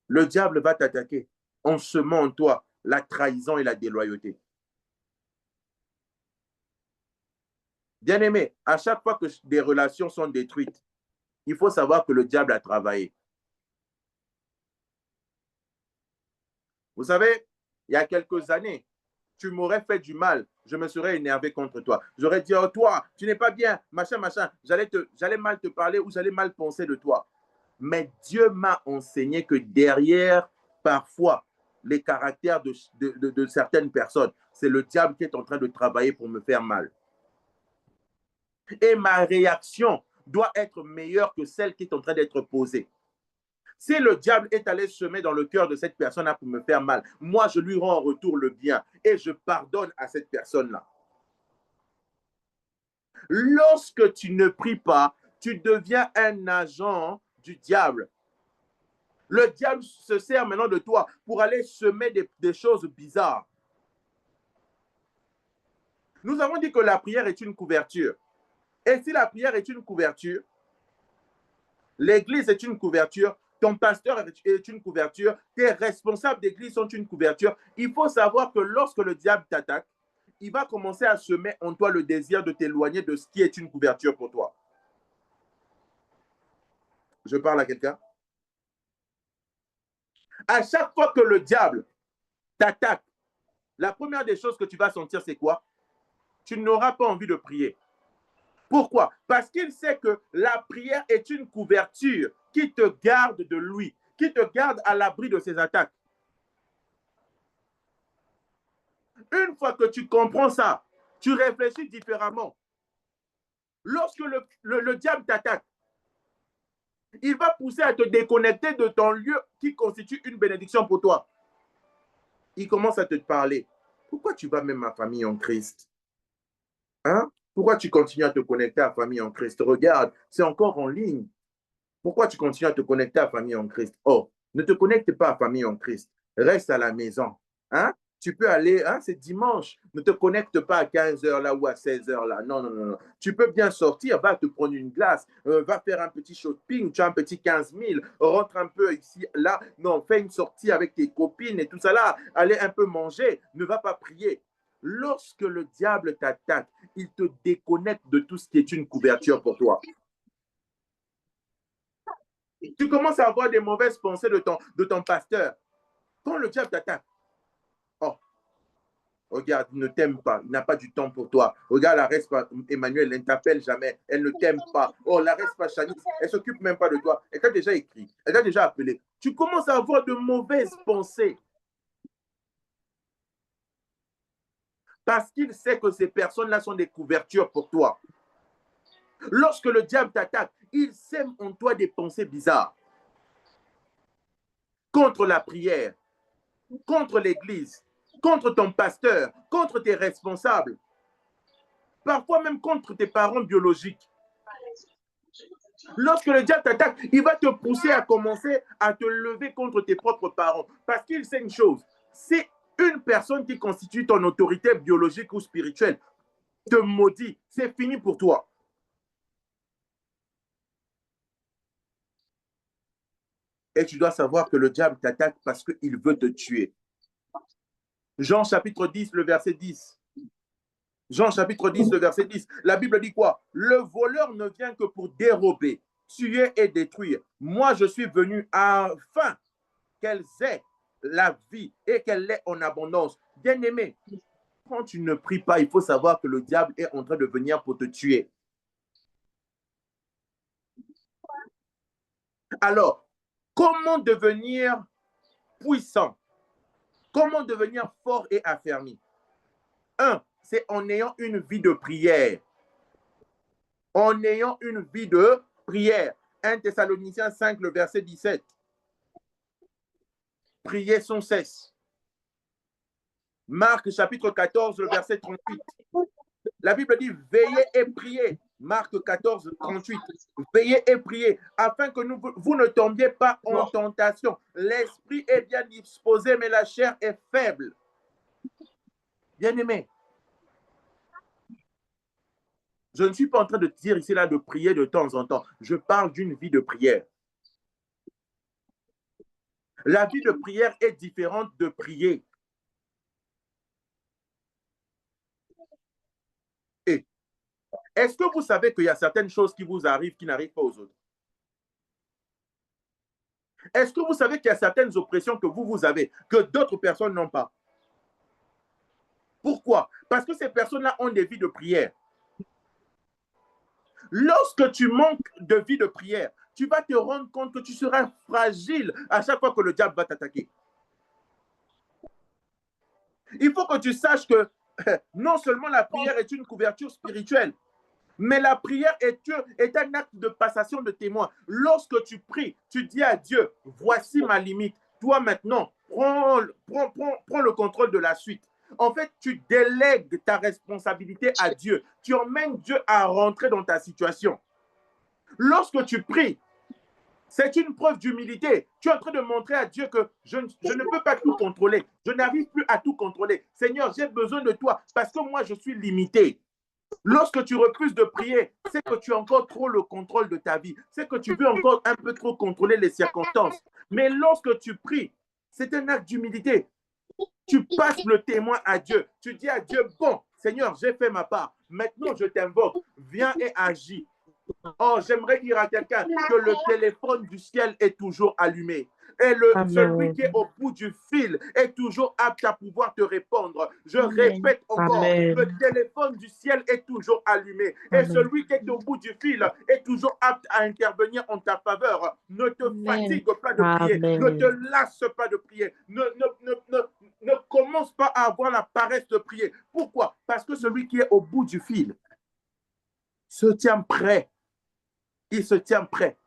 Le diable va t'attaquer en semant en toi la trahison et la déloyauté. Bien-aimé, à chaque fois que des relations sont détruites, il faut savoir que le diable a travaillé. Vous savez, il y a quelques années, tu m'aurais fait du mal, je me serais énervé contre toi. J'aurais dit, oh, toi, tu n'es pas bien, machin. J'allais mal te parler ou j'allais mal penser de toi. Mais Dieu m'a enseigné que derrière, parfois, les caractères de certaines personnes, c'est le diable qui est en train de travailler pour me faire mal. Et ma réaction doit être meilleure que celle qui est en train d'être posée. Si le diable est allé semer dans le cœur de cette personne-là pour me faire mal, moi, je lui rends en retour le bien et je pardonne à cette personne-là. Lorsque tu ne pries pas, tu deviens un agent du diable. Le diable se sert maintenant de toi pour aller semer des choses bizarres. Nous avons dit que la prière est une couverture. Et si la prière est une couverture, l'église est une couverture, ton pasteur est une couverture, tes responsables d'église sont une couverture. Il faut savoir que lorsque le diable t'attaque, il va commencer à semer en toi le désir de t'éloigner de ce qui est une couverture pour toi. Je parle à quelqu'un? À chaque fois que le diable t'attaque, la première des choses que tu vas sentir, c'est quoi? Tu n'auras pas envie de prier. Pourquoi? Parce qu'il sait que la prière est une couverture qui te garde de lui, qui te garde à l'abri de ses attaques. Une fois que tu comprends ça, tu réfléchis différemment. Lorsque le diable t'attaque, il va pousser à te déconnecter de ton lieu qui constitue une bénédiction pour toi. Il commence à te parler. Pourquoi tu vas même ma famille en Christ? Hein? Pourquoi tu continues à te connecter à famille en Christ? Regarde, c'est encore en ligne. Pourquoi tu continues à te connecter à famille en Christ? Oh, ne te connecte pas à famille en Christ. Reste à la maison. Hein? Tu peux aller, hein, c'est dimanche. Ne te connecte pas à 15 h là ou à 16 h là. Non, non, non, non. Tu peux bien sortir, va te prendre une glace, va faire un petit shopping, tu as un petit 15 000, rentre un peu ici, là. Non, fais une sortie avec tes copines et tout ça là. Allez un peu manger, ne va pas prier. Lorsque le diable t'attaque, il te déconnecte de tout ce qui est une couverture pour toi. Tu commences à avoir des mauvaises pensées de ton pasteur. Quand le diable t'attaque, oh, regarde, il ne t'aime pas, il n'a pas du temps pour toi. Regarde, la reste pas, Emmanuel, elle ne t'appelle jamais, elle ne t'aime pas. Oh, la reste pas, Chanice, elle ne s'occupe même pas de toi. Elle t'a déjà écrit, elle t'a déjà appelé. Tu commences à avoir de mauvaises pensées. Parce qu'il sait que ces personnes-là sont des couvertures pour toi. Lorsque le diable t'attaque, il sème en toi des pensées bizarres. Contre la prière, contre l'église, contre ton pasteur, contre tes responsables, parfois même contre tes parents biologiques. Lorsque le diable t'attaque, il va te pousser à commencer à te lever contre tes propres parents. Parce qu'il sait une chose, si une personne qui constitue ton autorité biologique ou spirituelle te maudit, c'est fini pour toi. Et tu dois savoir que le diable t'attaque parce qu'il veut te tuer. Jean chapitre 10, le verset 10. Jean chapitre 10, le verset 10. La Bible dit quoi? Le voleur ne vient que pour dérober, tuer et détruire. Moi, je suis venu afin qu'elles aient la vie et qu'elle l'ait en abondance. Bien-aimé, quand tu ne pries pas, il faut savoir que le diable est en train de venir pour te tuer. Alors, comment devenir puissant? Comment devenir fort et affermi? Un, c'est en ayant une vie de prière. En ayant une vie de prière. 1 Thessaloniciens 5, le verset 17. Priez sans cesse. Marc chapitre 14, le verset 38. La Bible dit veillez et priez. Marc 14, 38. Veillez et priez afin que vous ne tombiez pas en tentation. L'esprit est bien disposé, mais la chair est faible. Bien-aimé, je ne suis pas en train de te dire ici là de prier de temps en temps. Je parle d'une vie de prière. La vie de prière est différente de prier. Et est-ce que vous savez qu'il y a certaines choses qui vous arrivent qui n'arrivent pas aux autres? Est-ce que vous savez qu'il y a certaines oppressions que vous avez que d'autres personnes n'ont pas? Pourquoi? Parce que ces personnes-là ont des vies de prière. Lorsque tu manques de vie de prière, tu vas te rendre compte que tu seras fragile à chaque fois que le diable va t'attaquer. Il faut que tu saches que non seulement la prière est une couverture spirituelle, Mais la prière est un acte de passation de témoin. Lorsque tu pries, tu dis à Dieu, voici ma limite. Toi maintenant, prends le contrôle de la suite. En fait, tu délègues ta responsabilité à Dieu. Tu emmènes Dieu à rentrer dans ta situation. Lorsque tu pries, c'est une preuve d'humilité. Tu es en train de montrer à Dieu que je ne peux pas tout contrôler. Je n'arrive plus à tout contrôler. Seigneur, j'ai besoin de toi parce que moi, je suis limité. Lorsque tu refuses de prier, c'est que tu as encore trop le contrôle de ta vie. C'est que tu veux encore un peu trop contrôler les circonstances. Mais lorsque tu pries, c'est un acte d'humilité. Tu passes le témoin à Dieu. Tu dis à Dieu, bon, Seigneur, j'ai fait ma part. Maintenant, je t'invoque. Viens et agis. Oh, j'aimerais dire à quelqu'un que le téléphone du ciel est toujours allumé. Et celui qui est au bout du fil est toujours apte à pouvoir te répondre. Je répète encore, le téléphone du ciel est toujours allumé. Et celui qui est au bout du fil est toujours apte à intervenir en ta faveur. Ne te fatigue pas de prier. Ne te lasse pas de prier. Ne commence pas à avoir la paresse de prier. Pourquoi? Parce que celui qui est au bout du fil se tient prêt. Il se tient prêt.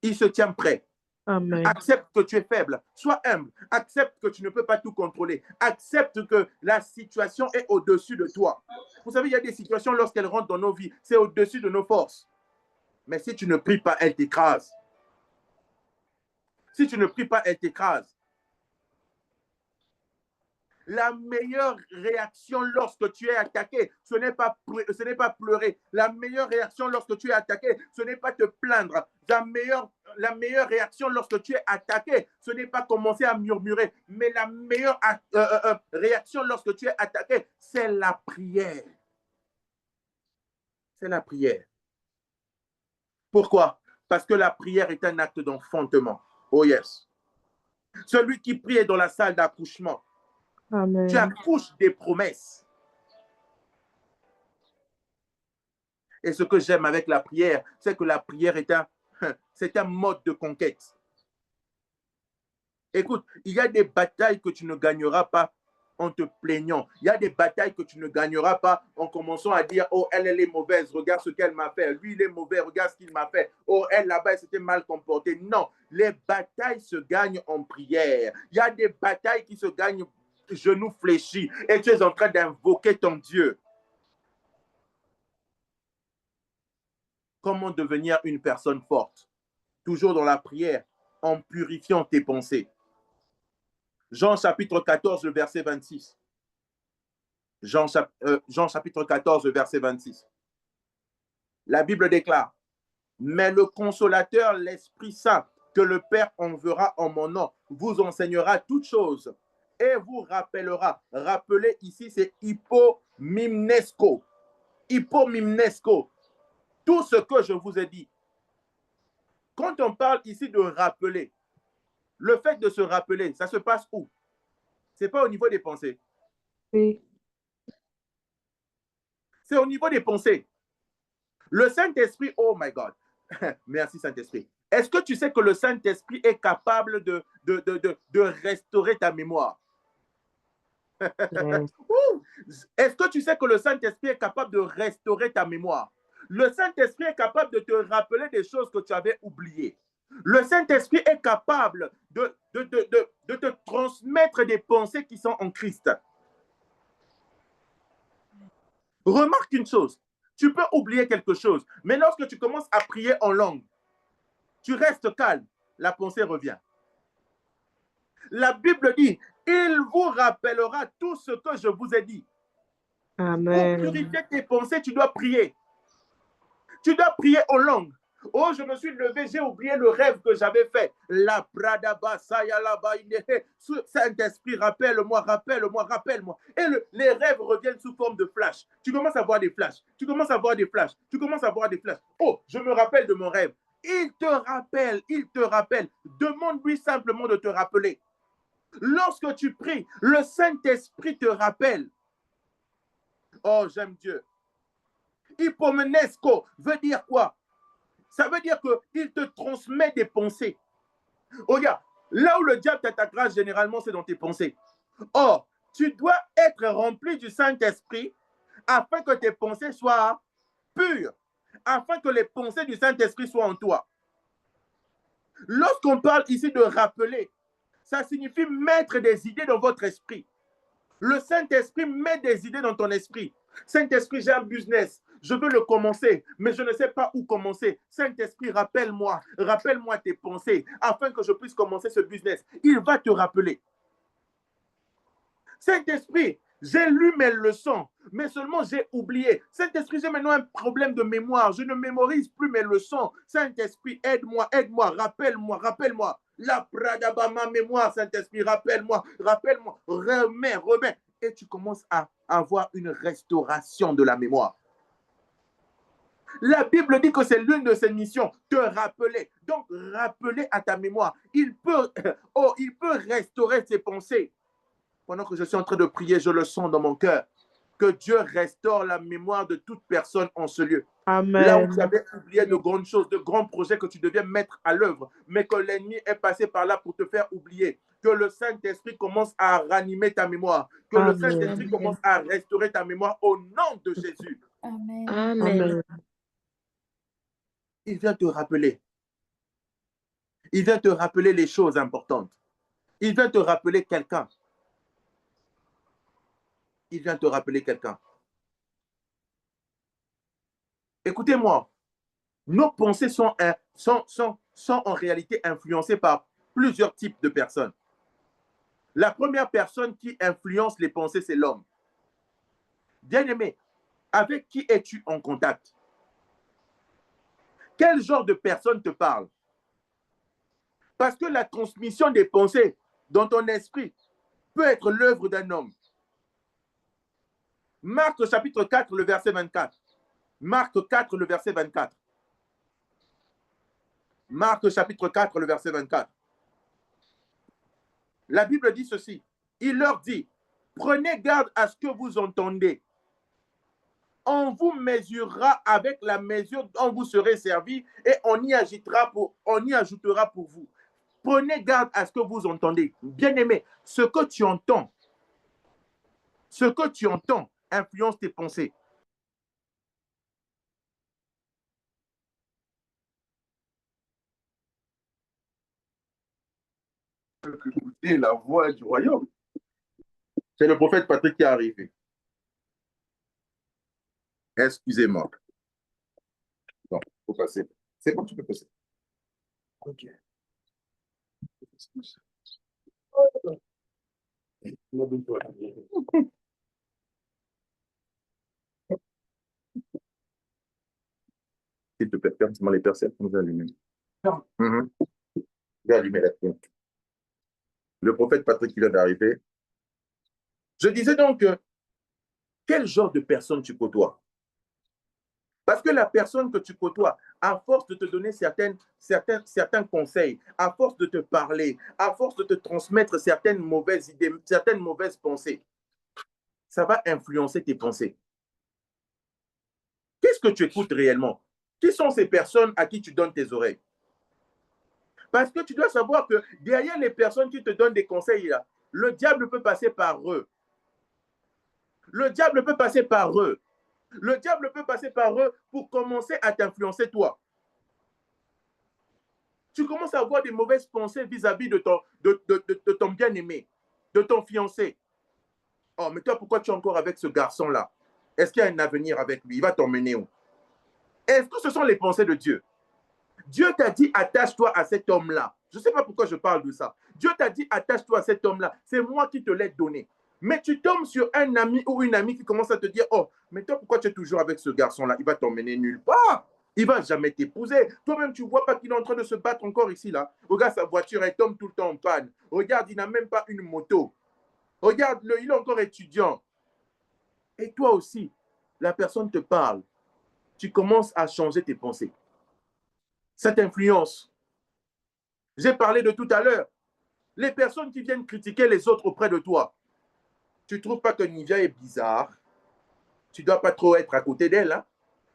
Il se tient prêt. Amen. Accepte que tu es faible. Sois humble. Accepte que tu ne peux pas tout contrôler. Accepte que la situation est au-dessus de toi. Vous savez, il y a des situations, lorsqu'elles rentrent dans nos vies, c'est au-dessus de nos forces. Mais si tu ne pries pas, elles t'écrasent. Si tu ne pries pas, elles t'écrasent. La meilleure réaction lorsque tu es attaqué, ce n'est pas pleurer. La meilleure réaction lorsque tu es attaqué, ce n'est pas te plaindre. La meilleure réaction lorsque tu es attaqué, ce n'est pas commencer à murmurer. Mais la meilleure réaction lorsque tu es attaqué, c'est la prière. C'est la prière. Pourquoi? Parce que la prière est un acte d'enfantement. Oh yes. Celui qui prie est dans la salle d'accouchement. Amen. Tu accouches des promesses. Et ce que j'aime avec la prière, c'est que la prière c'est un mode de conquête. Écoute, il y a des batailles que tu ne gagneras pas en te plaignant. Il y a des batailles que tu ne gagneras pas en commençant à dire, oh, elle est mauvaise, regarde ce qu'elle m'a fait. Lui, il est mauvais, regarde ce qu'il m'a fait. Oh, elle là-bas, elle s'était mal comportée. Non, les batailles se gagnent en prière. Il y a des batailles qui se gagnent genoux fléchis et tu es en train d'invoquer ton Dieu. Comment devenir une personne forte? Toujours dans la prière, en purifiant tes pensées. Jean chapitre 14, le verset 26. Jean chapitre 14, le verset 26. La Bible déclare, mais le consolateur, l'Esprit Saint, que le Père enverra en mon nom, vous enseignera toutes choses et vous rappellera. Rappelez ici, c'est hypomimnesco. Hypomimnesco. Tout ce que je vous ai dit. Quand on parle ici de rappeler, le fait de se rappeler, ça se passe où? Ce n'est pas au niveau des pensées. Oui. C'est au niveau des pensées. Le Saint-Esprit, oh my God. Merci Saint-Esprit. Est-ce que tu sais que le Saint-Esprit est capable de restaurer ta mémoire? Yes. Est-ce que tu sais que le Saint-Esprit est capable de restaurer ta mémoire? Le Saint-Esprit est capable de te rappeler des choses que tu avais oubliées. Le Saint-Esprit est capable de te transmettre des pensées qui sont en Christ. Remarque une chose, tu peux oublier quelque chose, mais lorsque tu commences à prier en langue, tu restes calme, la pensée revient. La Bible dit, il vous rappellera tout ce que je vous ai dit. Amen. Pour purifier tes pensées, tu dois prier. Tu dois prier en langue. Oh, je me suis levé, j'ai oublié le rêve que j'avais fait. La Pradaba Sayalaba Saint-Esprit, rappelle-moi, rappelle-moi, rappelle-moi. Et les rêves reviennent sous forme de flash. Tu commences à voir des flashs. Tu commences à voir des flashs. Tu commences à voir des flashs. Oh, je me rappelle de mon rêve. Il te rappelle, il te rappelle. Demande-lui simplement de te rappeler. Lorsque tu pries, le Saint-Esprit te rappelle. Oh, j'aime Dieu. Hypomenesco veut dire quoi? Ça veut dire qu'il te transmet des pensées. Oh, regarde, là où le diable t'attaquera généralement, c'est dans tes pensées. Or, tu dois être rempli du Saint-Esprit afin que tes pensées soient pur, afin que les pensées du Saint-Esprit soient en toi. Lorsqu'on parle ici de rappeler, ça signifie mettre des idées dans votre esprit. Le Saint-Esprit met des idées dans ton esprit. Saint-Esprit, j'ai un business. Je veux le commencer, mais je ne sais pas où commencer. Saint-Esprit, rappelle-moi tes pensées afin que je puisse commencer ce business. Il va te rappeler. Saint-Esprit, j'ai lu mes leçons, mais seulement j'ai oublié. Saint-Esprit, j'ai maintenant un problème de mémoire. Je ne mémorise plus mes leçons. Saint-Esprit, aide-moi, rappelle-moi. La pradaba, ma mémoire, Saint-Esprit, rappelle-moi, remets. Et tu commences à avoir une restauration de la mémoire. La Bible dit que c'est l'une de ses missions, te rappeler. Donc, rappeler à ta mémoire. Il peut restaurer tes pensées. Pendant que je suis en train de prier, je le sens dans mon cœur. Que Dieu restaure la mémoire de toute personne en ce lieu. Amen. Là où tu avais oublié de grandes choses, de grands projets que tu devais mettre à l'œuvre, mais que l'ennemi est passé par là pour te faire oublier. Que le Saint-Esprit commence à ranimer ta mémoire. Que le Saint-Esprit commence à restaurer ta mémoire au nom de Jésus. Amen. Amen. Il vient te rappeler. Il vient te rappeler les choses importantes. Il vient te rappeler quelqu'un. Il vient te rappeler quelqu'un. Écoutez-moi, nos pensées sont en réalité influencées par plusieurs types de personnes. La première personne qui influence les pensées, c'est l'homme. Bien-aimé, avec qui es-tu en contact? Quel genre de personne te parle? Parce que la transmission des pensées dans ton esprit peut être l'œuvre d'un homme. Marc chapitre 4, le verset 24. Marc 4, le verset 24. Marc chapitre 4, le verset 24. La Bible dit ceci. Il leur dit, prenez garde à ce que vous entendez. On vous mesurera avec la mesure dont vous serez servi et on y ajoutera pour vous. Prenez garde à ce que vous entendez. Bien-aimé, ce que tu entends influence tes pensées. Écoutez la voix du royaume. C'est le prophète Patrick qui est arrivé. Excusez-moi. Bon, il faut passer. C'est bon, tu peux passer. Ok. S'il te plaît, ferme les persiennes, on va allumer. Je vais allumer la tienne. Le prophète Patrick qui vient d'arriver. Je disais donc, quel genre de personne tu côtoies? Parce que la personne que tu côtoies, à force de te donner certains conseils, à force de te parler, à force de te transmettre certaines mauvaises idées, certaines mauvaises pensées, ça va influencer tes pensées. Qu'est-ce que tu écoutes réellement? Qui sont ces personnes à qui tu donnes tes oreilles? Parce que tu dois savoir que derrière les personnes qui te donnent des conseils, là, le diable peut passer par eux. Le diable peut passer par eux. Le diable peut passer par eux pour commencer à t'influencer toi. Tu commences à avoir des mauvaises pensées vis-à-vis de ton bien-aimé, de ton fiancé. Oh, mais toi, pourquoi tu es encore avec ce garçon-là? Est-ce qu'il y a un avenir avec lui? Il va t'emmener où? Est-ce que ce sont les pensées de Dieu? Dieu t'a dit, attache-toi à cet homme-là. Je ne sais pas pourquoi je parle de ça. Dieu t'a dit, attache-toi à cet homme-là. C'est moi qui te l'ai donné. Mais tu tombes sur un ami ou une amie qui commence à te dire, oh, mais toi, pourquoi tu es toujours avec ce garçon-là? Il va t'emmener nulle part. Il ne va jamais t'épouser. Toi-même, tu ne vois pas qu'il est en train de se battre encore ici, là. Regarde, sa voiture, elle tombe tout le temps en panne. Regarde, il n'a même pas une moto. Regarde-le, il est encore étudiant. Et toi aussi, la personne te parle. Tu commences à changer tes pensées. Cette influence. J'ai parlé de tout à l'heure. Les personnes qui viennent critiquer les autres auprès de toi. Tu ne trouves pas que Nivia est bizarre? Tu ne dois pas trop être à côté d'elle. Hein?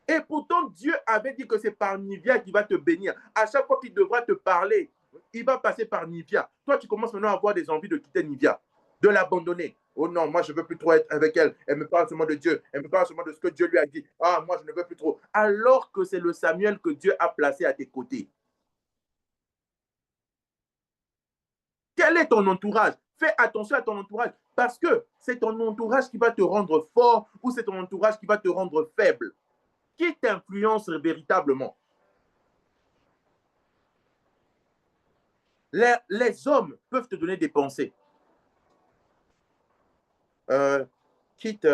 Et pourtant, Dieu avait dit que c'est par Nivia qu'il va te bénir. À chaque fois qu'il devra te parler, il va passer par Nivia. Toi, tu commences maintenant à avoir des envies de quitter Nivia. de l'abandonner. Oh non, moi je ne veux plus trop être avec elle. Elle me parle seulement de Dieu. Elle me parle seulement de ce que Dieu lui a dit. Ah, moi je ne veux plus trop. Alors que c'est le Samuel que Dieu a placé à tes côtés. Quel est ton entourage? Fais attention à ton entourage parce que c'est ton entourage qui va te rendre fort ou c'est ton entourage qui va te rendre faible. Qui t'influence véritablement? Les hommes peuvent te donner des pensées. Quitte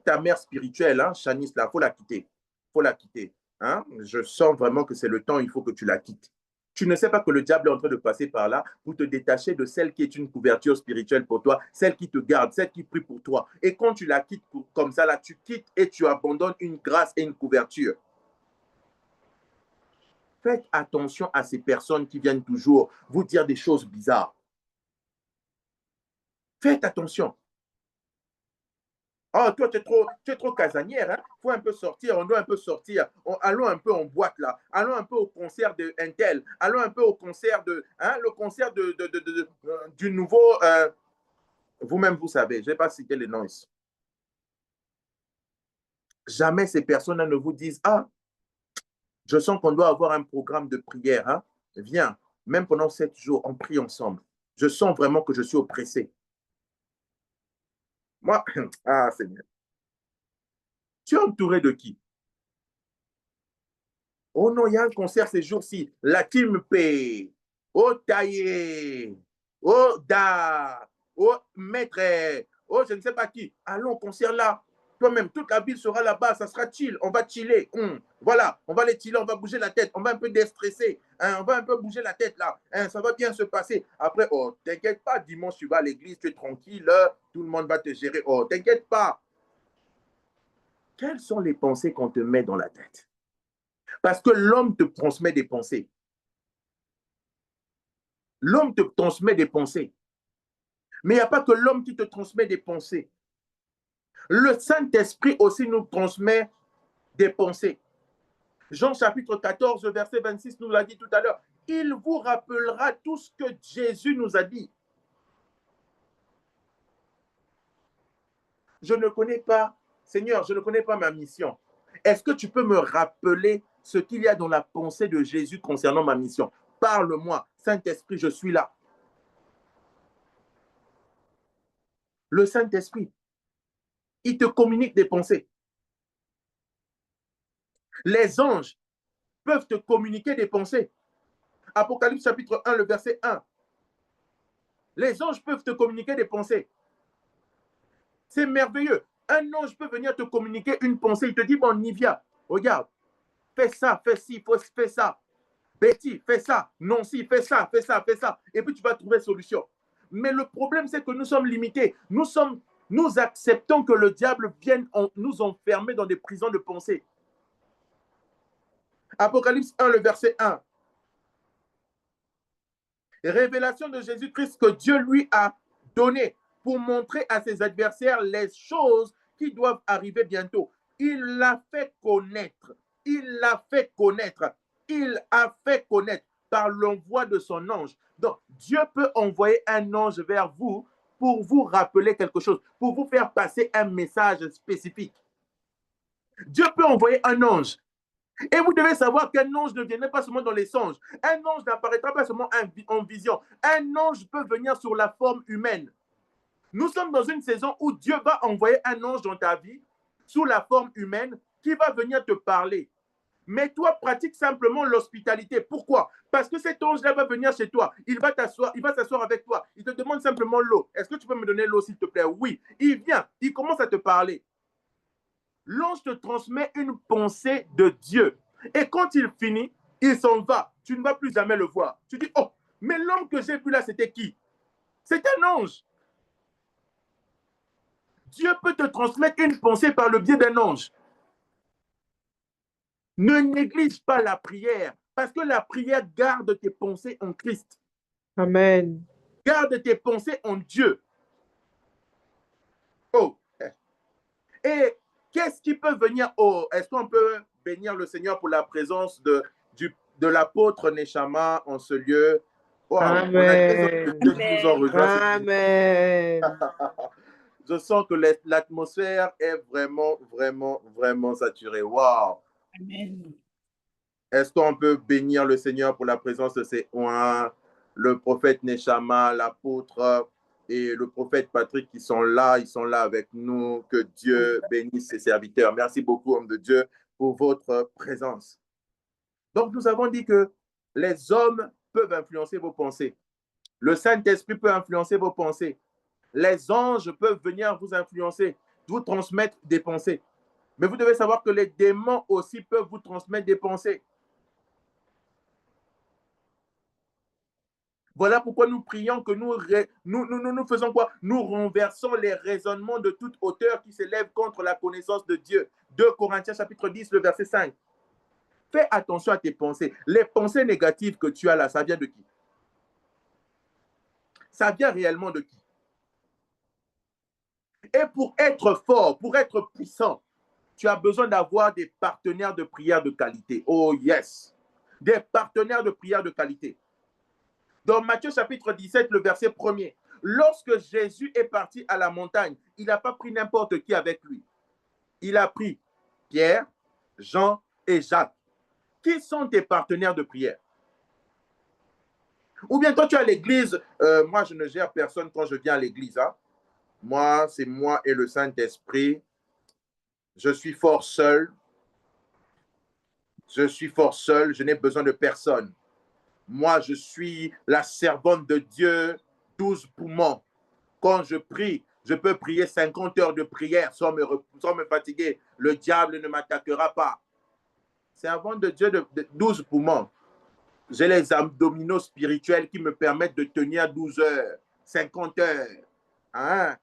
ta mère spirituelle, hein, Shanice, là, il faut la quitter. Faut la quitter. Hein? Je sens vraiment que c'est le temps, il faut que tu la quittes. Tu ne sais pas que le diable est en train de passer par là pour te détacher de celle qui est une couverture spirituelle pour toi, celle qui te garde, celle qui prie pour toi. Et quand tu la quittes comme ça, là, tu quittes et tu abandonnes une grâce et une couverture. Faites attention à ces personnes qui viennent toujours vous dire des choses bizarres. Faites attention. Oh, toi, tu es trop casanière. Hein? Il faut un peu sortir, on doit un peu sortir. Allons un peu en boîte là. Allons un peu au concert de Intel. Allons un peu au concert de. Hein, le concert du nouveau. Vous-même, vous savez. Je ne vais pas citer les noms ici. Jamais ces personnes-là ne vous disent ah, je sens qu'on doit avoir un programme de prière. Hein? Viens, même pendant 7 jours, on prie ensemble. Je sens vraiment que je suis oppressé. Moi, ah, Seigneur. Tu es entouré de qui? Oh non, il y a un concert ces jours-ci. La team P. Oh Taillé. Oh Da. Oh Maître. Oh je ne sais pas qui. Allons au concert là. Toi-même, toute la ville sera là-bas. Ça sera chill. On va chiller. Voilà, on va les chiller. On va bouger la tête. On va un peu déstresser. Hein, on va un peu bouger la tête là. Hein, ça va bien se passer. Après, oh, t'inquiète pas. Dimanche, tu vas à l'église. Tu es tranquille. Tout le monde va te gérer. Oh, t'inquiète pas. Quelles sont les pensées qu'on te met dans la tête? Parce que l'homme te transmet des pensées. L'homme te transmet des pensées. Mais il n'y a pas que l'homme qui te transmet des pensées. Le Saint-Esprit aussi nous transmet des pensées. Jean chapitre 14, verset 26 nous l'a dit tout à l'heure. Il vous rappellera tout ce que Jésus nous a dit. Je ne connais pas, Seigneur, je ne connais pas ma mission. Est-ce que tu peux me rappeler ce qu'il y a dans la pensée de Jésus concernant ma mission? Parle-moi, Saint-Esprit, je suis là. Le Saint-Esprit, il te communique des pensées. Les anges peuvent te communiquer des pensées. Apocalypse chapitre 1, le verset 1. Les anges peuvent te communiquer des pensées. C'est merveilleux. Un ange peut venir te communiquer une pensée. Il te dit, bon, Nivia, regarde, fais ça, fais ci, fais ça. Betty, fais ça. Nancy, fais ça, fais ça, fais ça. Et puis tu vas trouver solution. Mais le problème, c'est que nous sommes limités. Nous acceptons que le diable vienne nous enfermer dans des prisons de pensée. Apocalypse 1, le verset 1. Révélation de Jésus-Christ que Dieu lui a donné pour montrer à ses adversaires les choses qui doivent arriver bientôt. Il l'a fait connaître. Il l'a fait connaître. Il a fait connaître par l'envoi de son ange. Donc, Dieu peut envoyer un ange vers vous pour vous rappeler quelque chose, pour vous faire passer un message spécifique. Dieu peut envoyer un ange. Et vous devez savoir qu'un ange ne viendrait pas seulement dans les songes. Un ange n'apparaîtra pas seulement en vision. Un ange peut venir sur la forme humaine. Nous sommes dans une saison où Dieu va envoyer un ange dans ta vie sous la forme humaine qui va venir te parler. Mais toi, pratique simplement l'hospitalité. Pourquoi? Parce que cet ange-là va venir chez toi. Il va s'asseoir avec toi. Il te demande simplement l'eau. Est-ce que tu peux me donner l'eau, s'il te plaît? Oui. Il vient, il commence à te parler. L'ange te transmet une pensée de Dieu. Et quand il finit, il s'en va. Tu ne vas plus jamais le voir. Tu dis, oh, mais l'homme que j'ai vu là, c'était qui? C'est un ange. Dieu peut te transmettre une pensée par le biais d'un ange. Ne néglige pas la prière, parce que la prière garde tes pensées en Christ. Amen. Garde tes pensées en Dieu. Oh. Et qu'est-ce qui peut venir? Oh, est-ce qu'on peut bénir le Seigneur pour la présence de l'apôtre Neshama en ce lieu? Wow, on a très envie Amen. de nous en rejoindre. Amen. Je sens que l'atmosphère est vraiment, vraiment, vraiment saturée. Wow. Amen. Est-ce qu'on peut bénir le Seigneur pour la présence de ces oins, le prophète Neshama, l'apôtre et le prophète Patrick qui sont là, ils sont là avec nous. Que Dieu bénisse ses serviteurs. Merci beaucoup, homme de Dieu, pour votre présence. Donc, nous avons dit que les hommes peuvent influencer vos pensées. Le Saint-Esprit peut influencer vos pensées. Les anges peuvent venir vous influencer, vous transmettre des pensées. Mais vous devez savoir que les démons aussi peuvent vous transmettre des pensées. Voilà pourquoi nous prions que nous faisons quoi? Nous renversons les raisonnements de toute hauteur qui s'élèvent contre la connaissance de Dieu. 2 Corinthiens chapitre 10, le verset 5. Fais attention à tes pensées. Les pensées négatives que tu as là, ça vient de qui? Ça vient réellement de qui? Et pour être fort, pour être puissant, tu as besoin d'avoir des partenaires de prière de qualité. Oh yes! Des partenaires de prière de qualité. Dans Matthieu chapitre 17, le verset 1er, lorsque Jésus est parti à la montagne, il n'a pas pris n'importe qui avec lui. Il a pris Pierre, Jean et Jacques. Qui sont tes partenaires de prière? Ou bien toi, tu es à l'église, moi, je ne gère personne quand je viens à l'église. Hein? Moi, c'est moi et le Saint-Esprit. Je suis fort seul. Je suis fort seul, je n'ai besoin de personne. Moi, je suis la servante de Dieu, 12 poumons. Quand je prie, je peux prier 50 heures de prière sans me fatiguer. Le diable ne m'attaquera pas. Servante de Dieu de 12 poumons. J'ai les abdominaux spirituels qui me permettent de tenir 12 heures, 50 heures. Hein?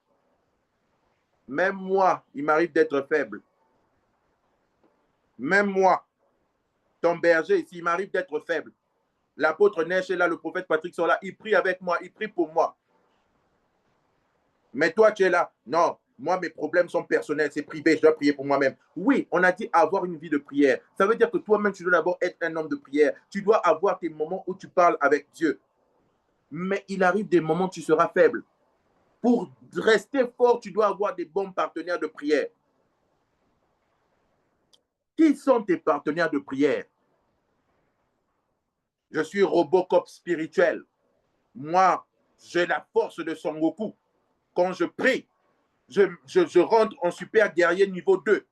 Même moi, il m'arrive d'être faible. Même moi, ton berger ici, il m'arrive d'être faible. L'apôtre Neige est là, le prophète Patrick sont là, ils prient avec moi, ils prient pour moi. Mais toi, tu es là. Non, moi, mes problèmes sont personnels, c'est privé, je dois prier pour moi-même. Oui, on a dit avoir une vie de prière. Ça veut dire que toi-même, tu dois d'abord être un homme de prière. Tu dois avoir tes moments où tu parles avec Dieu. Mais il arrive des moments où tu seras faible. Pour rester fort, tu dois avoir des bons partenaires de prière. Qui sont tes partenaires de prière? Je suis Robocop spirituel. Moi, j'ai la force de Son Goku. Quand je prie, je rentre en super guerrier niveau 2.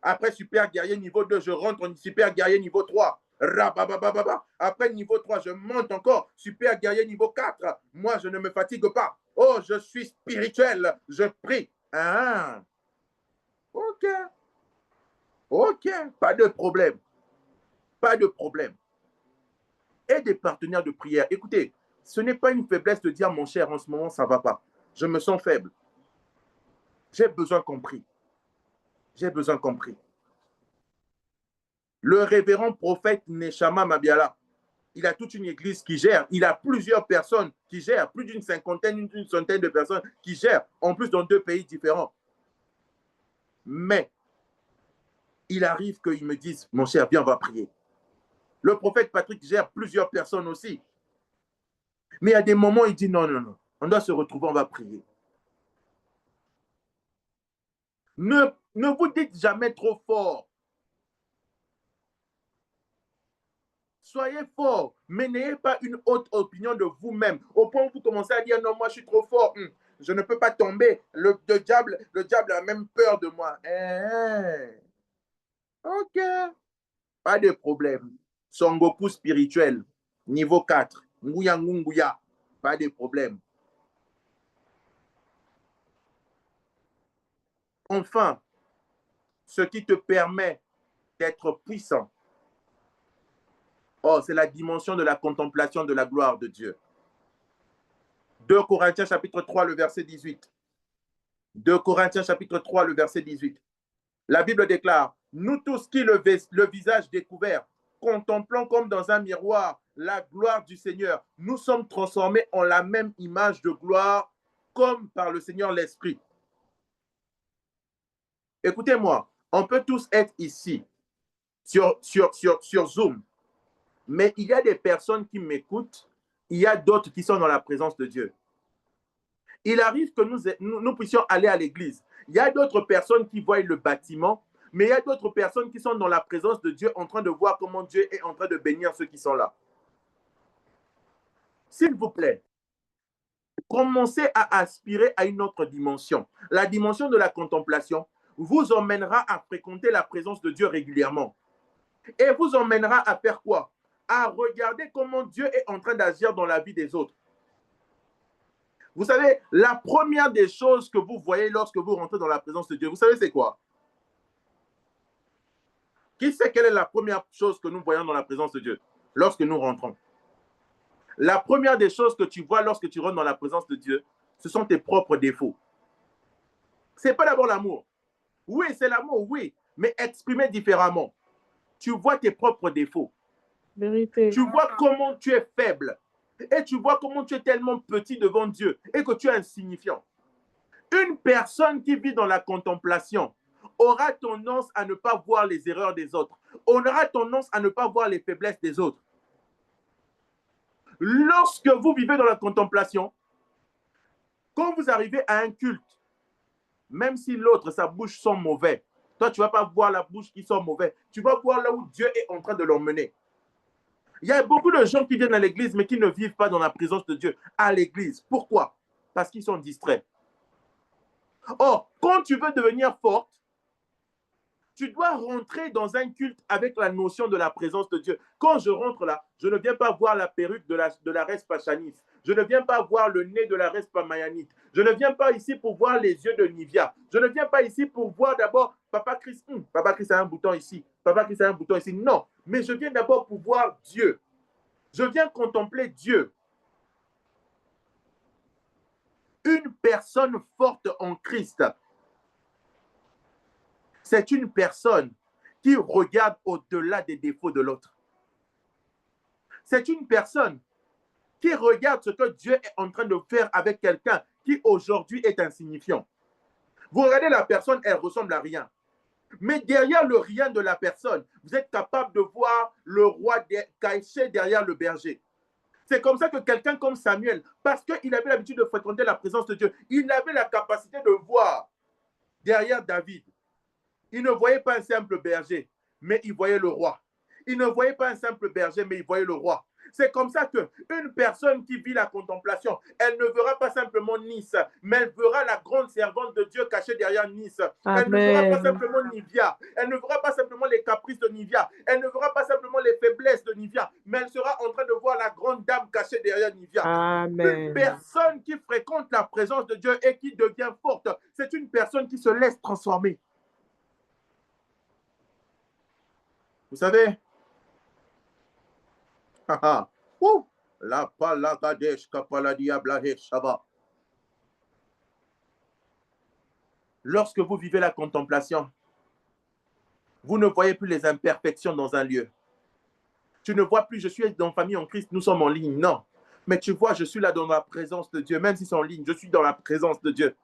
Après super guerrier niveau 2, je rentre en super guerrier niveau 3. Après niveau 3, je monte encore. Super guerrier niveau 4. Moi, je ne me fatigue pas. Oh, je suis spirituel. Je prie. Ah, ok. Ok, pas de problème. Pas de problème. Et des partenaires de prière. Écoutez, ce n'est pas une faiblesse de dire, mon cher, en ce moment, ça ne va pas. Je me sens faible. J'ai besoin compris. J'ai besoin compris. Le révérend prophète Neshama Mabiala, il a toute une église qui gère. Il a plusieurs personnes qui gèrent, plus d'une cinquantaine, une centaine de personnes qui gèrent, en plus dans 2 pays différents. Mais il arrive qu'ils me disent, mon cher, viens, on va prier. Le prophète Patrick gère plusieurs personnes aussi. Mais il y a des moments où il dit, non, non, non, on doit se retrouver, on va prier. Ne vous dites jamais trop fort. Soyez fort, mais n'ayez pas une haute opinion de vous-même. Au point où vous commencez à dire, non, moi, je suis trop fort. Je ne peux pas tomber. Le diable a même peur de moi. Ok. Pas de problème. Son Goku spirituel, niveau 4. Nguya Ngunguya. Pas de problème. Enfin, ce qui te permet d'être puissant, c'est la dimension de la contemplation de la gloire de Dieu. 2 Corinthiens chapitre 3, le verset 18. 2 Corinthiens chapitre 3, le verset 18. La Bible déclare, nous tous qui le visage découvert, contemplons comme dans un miroir la gloire du Seigneur, nous sommes transformés en la même image de gloire comme par le Seigneur l'Esprit. Écoutez-moi, on peut tous être ici sur Zoom, mais il y a des personnes qui m'écoutent il y a d'autres qui sont dans la présence de Dieu. Il arrive que nous puissions aller à l'église. Il y a d'autres personnes qui voient le bâtiment, mais il y a d'autres personnes qui sont dans la présence de Dieu en train de voir comment Dieu est en train de bénir ceux qui sont là. S'il vous plaît, commencez à aspirer à une autre dimension. La dimension de la contemplation vous emmènera à fréquenter la présence de Dieu régulièrement. Et vous emmènera à faire quoi? À regarder comment Dieu est en train d'agir dans la vie des autres. Vous savez, la première des choses que vous voyez lorsque vous rentrez dans la présence de Dieu, vous savez c'est quoi? Qui sait quelle est la première chose que nous voyons dans la présence de Dieu lorsque nous rentrons? La première des choses que tu vois lorsque tu rentres dans la présence de Dieu, ce sont tes propres défauts. Ce n'est pas d'abord l'amour. Oui, c'est l'amour, oui, mais exprimé différemment. Tu vois tes propres défauts. Vérité. Tu vois comment tu es faible. Et tu vois comment tu es tellement petit devant Dieu et que tu es insignifiant. Une personne qui vit dans la contemplation aura tendance à ne pas voir les erreurs des autres. On aura tendance à ne pas voir les faiblesses des autres. Lorsque vous vivez dans la contemplation, quand vous arrivez à un culte, même si l'autre, sa bouche sent mauvais, toi, tu ne vas pas voir la bouche qui sent mauvais. Tu vas voir là où Dieu est en train de l'emmener. Il y a beaucoup de gens qui viennent à l'église, mais qui ne vivent pas dans la présence de Dieu à l'église. Pourquoi? Parce qu'ils sont distraits. Or, quand tu veux devenir forte, tu dois rentrer dans un culte avec la notion de la présence de Dieu. Quand je rentre là, je ne viens pas voir la perruque de la Respa Chanis. Je ne viens pas voir le nez de la Respa Mayanite. Je ne viens pas ici pour voir les yeux de Nivia. Je ne viens pas ici pour voir d'abord Papa Chris. Papa Chris a un bouton ici. Papa Chris a un bouton ici. Non, mais je viens d'abord pour voir Dieu. Je viens contempler Dieu. Une personne forte en Christ, c'est une personne qui regarde au-delà des défauts de l'autre. C'est une personne qui regarde ce que Dieu est en train de faire avec quelqu'un qui aujourd'hui est insignifiant. Vous regardez la personne, elle ressemble à rien. Mais derrière le rien de la personne, vous êtes capable de voir le roi caché derrière le berger. C'est comme ça que quelqu'un comme Samuel, parce qu'il avait l'habitude de fréquenter la présence de Dieu, il avait la capacité de voir derrière David. Il ne voyait pas un simple berger, mais il voyait le roi. Il ne voyait pas un simple berger, mais il voyait le roi. C'est comme ça qu'une personne qui vit la contemplation, elle ne verra pas simplement Nice, mais elle verra la grande servante de Dieu cachée derrière Nice. Amen. Elle ne verra pas simplement Nivia. Elle ne verra pas simplement les caprices de Nivia. Elle ne verra pas simplement les faiblesses de Nivia, mais elle sera en train de voir la grande dame cachée derrière Nivia. Amen. Une personne qui fréquente la présence de Dieu et qui devient forte, c'est une personne qui se laisse transformer. Vous savez, la palagadesh kapaladia blaheshaba. Lorsque vous vivez la contemplation, vous ne voyez plus les imperfections dans un lieu. Tu ne vois plus, je suis dans famille en Christ, nous sommes en ligne. Non. Mais tu vois, je suis là dans la présence de Dieu. Même si c'est en ligne, je suis dans la présence de Dieu.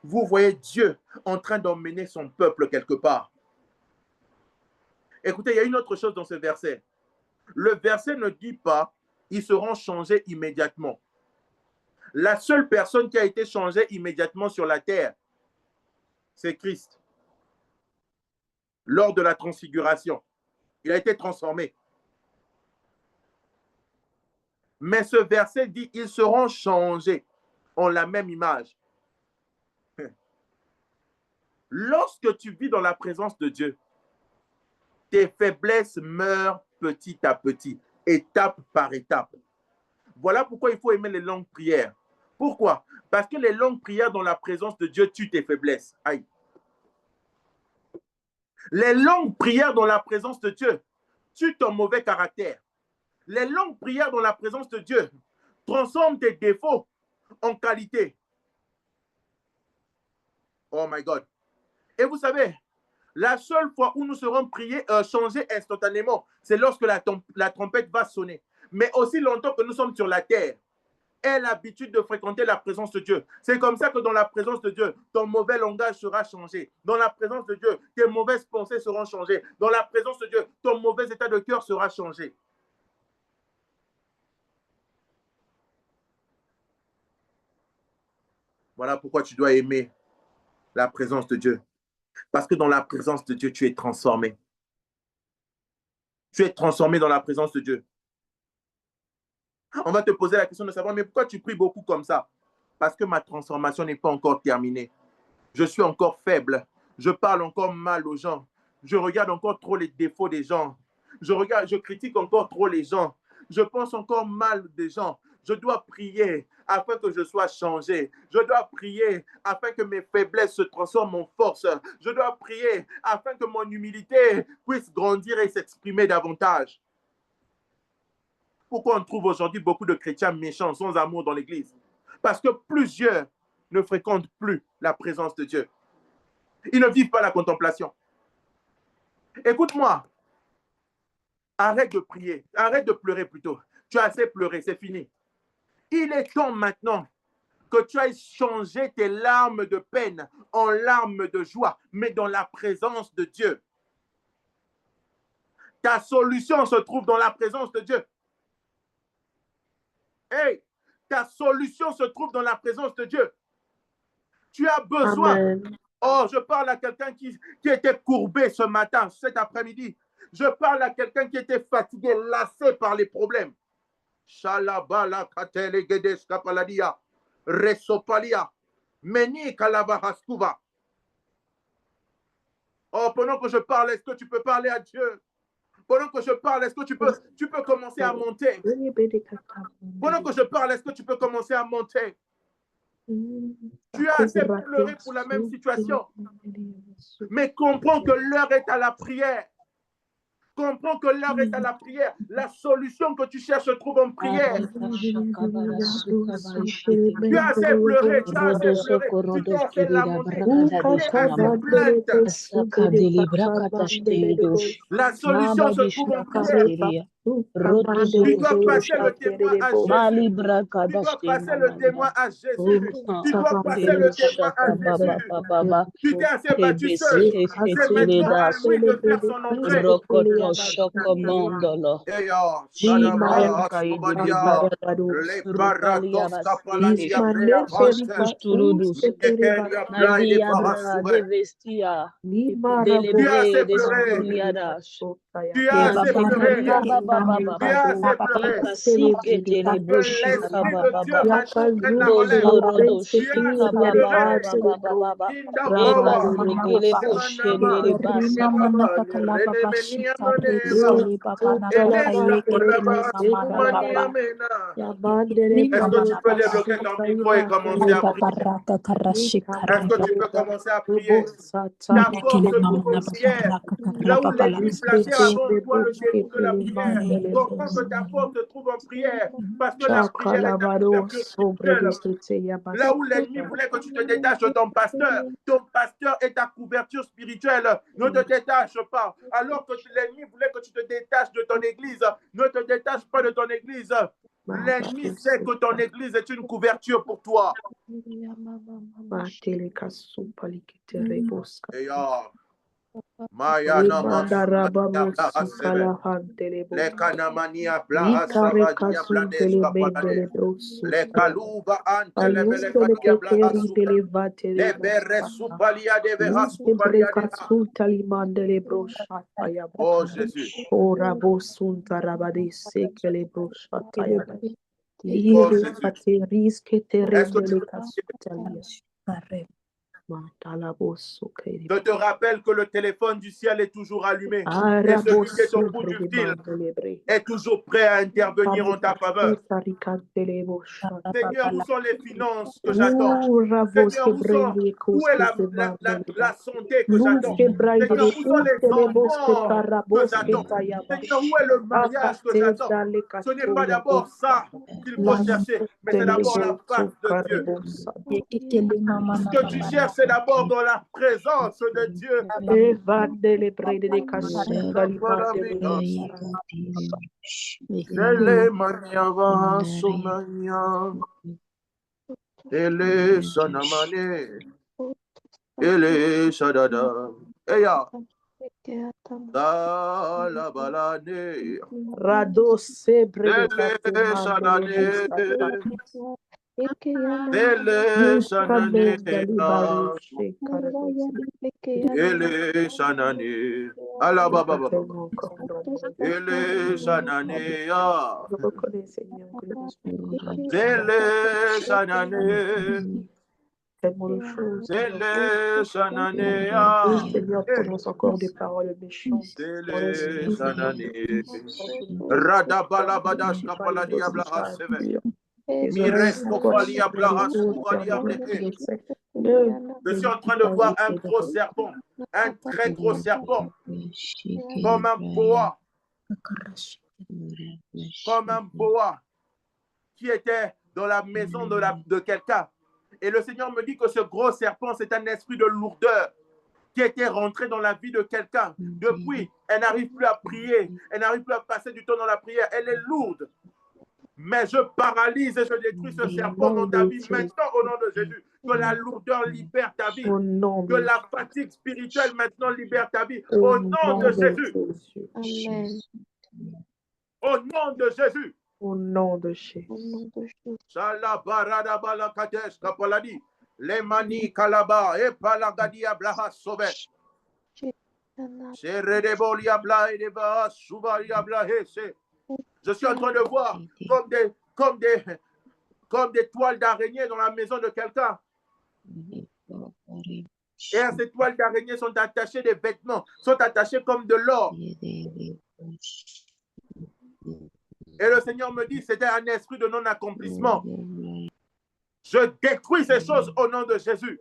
Vous voyez Dieu en train d'emmener son peuple quelque part. Écoutez, il y a une autre chose dans ce verset. Le verset ne dit pas « ils seront changés immédiatement ». La seule personne qui a été changée immédiatement sur la terre, c'est Christ. Lors de la transfiguration, il a été transformé. Mais ce verset dit « ils seront changés » en la même image. Lorsque tu vis dans la présence de Dieu, tes faiblesses meurent petit à petit, étape par étape. Voilà pourquoi il faut aimer les longues prières. Pourquoi? Parce que les longues prières dans la présence de Dieu tuent tes faiblesses. Aïe. Les longues prières dans la présence de Dieu tuent ton mauvais caractère. Les longues prières dans la présence de Dieu transforment tes défauts en qualité. Oh my God. Et vous savez, la seule fois où nous serons changés instantanément, c'est lorsque la trompette va sonner. Mais aussi longtemps que nous sommes sur la terre, aie l'habitude de fréquenter la présence de Dieu. C'est comme ça que dans la présence de Dieu, ton mauvais langage sera changé. Dans la présence de Dieu, tes mauvaises pensées seront changées. Dans la présence de Dieu, ton mauvais état de cœur sera changé. Voilà pourquoi tu dois aimer la présence de Dieu. Parce que dans la présence de Dieu, tu es transformé. Tu es transformé dans la présence de Dieu. On va te poser la question de savoir, mais pourquoi tu pries beaucoup comme ça? Parce que ma transformation n'est pas encore terminée. Je suis encore faible. Je parle encore mal aux gens. Je regarde encore trop les défauts des gens. Je critique encore trop les gens. Je pense encore mal des gens. Je dois prier afin que je sois changé. Je dois prier afin que mes faiblesses se transforment en force. Je dois prier afin que mon humilité puisse grandir et s'exprimer davantage. Pourquoi on trouve aujourd'hui beaucoup de chrétiens méchants, sans amour dans l'Église? Parce que plusieurs ne fréquentent plus la présence de Dieu. Ils ne vivent pas la contemplation. Écoute-moi, arrête de prier, arrête de pleurer plutôt. Tu as assez pleuré, c'est fini. Il est temps maintenant que tu ailles changer tes larmes de peine en larmes de joie, mais dans la présence de Dieu. Ta solution se trouve dans la présence de Dieu. Hey, ta solution se trouve dans la présence de Dieu. Tu as besoin. Amen. Oh, je parle à quelqu'un qui était courbé ce matin, cet après-midi. Je parle à quelqu'un qui était fatigué, lassé par les problèmes. Shalabala katele gedes kapaladia, resopalia, meni kalabahaskuva. Oh, pendant que je parle, est-ce que tu peux parler à Dieu? Pendant que je parle, est-ce que tu peux commencer à monter? Pendant que je parle, est-ce que tu peux commencer à monter? Tu as assez pleuré pour la même situation. Mais comprends que l'heure est à la prière. Comprends que l'heure est à la prière. La solution que tu cherches se trouve en prière. Tu as assez pleuré, tu as assez pleuré. Tu dois assez lamenté. Tu as assez plainte. La solution se trouve en prière. Tu dois passer le témoin à Jésus. Tu dois passer le témoin à Jésus. Tu dois passer le témoin à Jésus. Tu t'es assez battu seul. C'est maintenant à lui de faire son entrée. Tu as assez pleuré. Tu as assez pleuré. Tu as assez pleuré. Que l'Esprit de Dieu maintenant prenne la relève. Tu as assez pleuré. Inda Bawa. Est-ce que tu peux débloquer ton micro et commencer à prier? Est-ce que tu peux commencer à prier? Ta force se trouve en prière. Là où l'ennemi plaçait avant toi le démon de la prière, comprends que ta force se trouve en prière. Parce que la prière est ta couverture spirituelle. Là où l'ennemi voulait que tu te détaches de ton pasteur est ta couverture spirituelle. Ne te détache pas. Alors que l'ennemi voulait que tu te détaches de ton église, ne te détache pas de ton église. L'ennemi sait que ton église est une couverture pour toi. Maya le kanamania blaha savadia bladeska palade le kaluba antele bele kadia blaha supa le bere supalia de veha supalia de oh Jésus. Oh Jésus. Est-ce que tu peux je te rappelle que le téléphone du ciel est toujours allumé et celui qui est au bout du fil est toujours prêt à intervenir en ta faveur. Seigneur, où sont les finances que j'attends? Seigneur, où est la santé que j'attends? Seigneur, où sont les enfants que j'attends? Seigneur, où est le mariage que j'attends? Ce n'est pas d'abord ça qu'il faut chercher, mais c'est d'abord la face de Dieu. Ce que tu cherches, c'est d'abord dans la présence de Dieu. Ele sanamane, ele shadada, eya, la balade, Rado sebre ele shadade, Ele Shanane, Ele Ele Shanane, Alababa, Ele Shanane, Je reconnais, Seigneur, que le Esprit Ele Shanane, tellement de choses. Ele Shanane, Oui, Seigneur, prononce encore des paroles méchantes. Ele Shanane, Radabalabadash Kapaladi Ablaha Seve, Mires Kopali Ablaha Souvali Ablehe. Je suis en train de voir un gros serpent, un très gros serpent, comme un boa qui était dans la maison de quelqu'un. Et le Seigneur me dit que ce gros serpent, c'est un esprit de lourdeur qui était rentré dans la vie de quelqu'un. Depuis, elle n'arrive plus à prier, elle n'arrive plus à passer du temps dans la prière, elle est lourde. Mais je paralyse et je détruis ce serpent dans ta vie maintenant au nom de Jésus. Que la lourdeur libère ta vie. Que la fatigue spirituelle maintenant libère ta vie. Au nom de Jésus. Amen. Au nom de Jésus. Au nom de Jésus. Shalabarada Kadesh Kapaladi. Lemani Kalaba et Palagadi Ablaha Sobe. Sheredeboli Abla et Deba Soubali Abla Hesse. Je suis en train de voir comme des toiles d'araignée dans la maison de quelqu'un. Et à ces toiles d'araignée sont attachés des vêtements, sont attachés comme de l'or. Et le Seigneur me dit, c'était un esprit de non-accomplissement. Je détruis ces choses au nom de Jésus.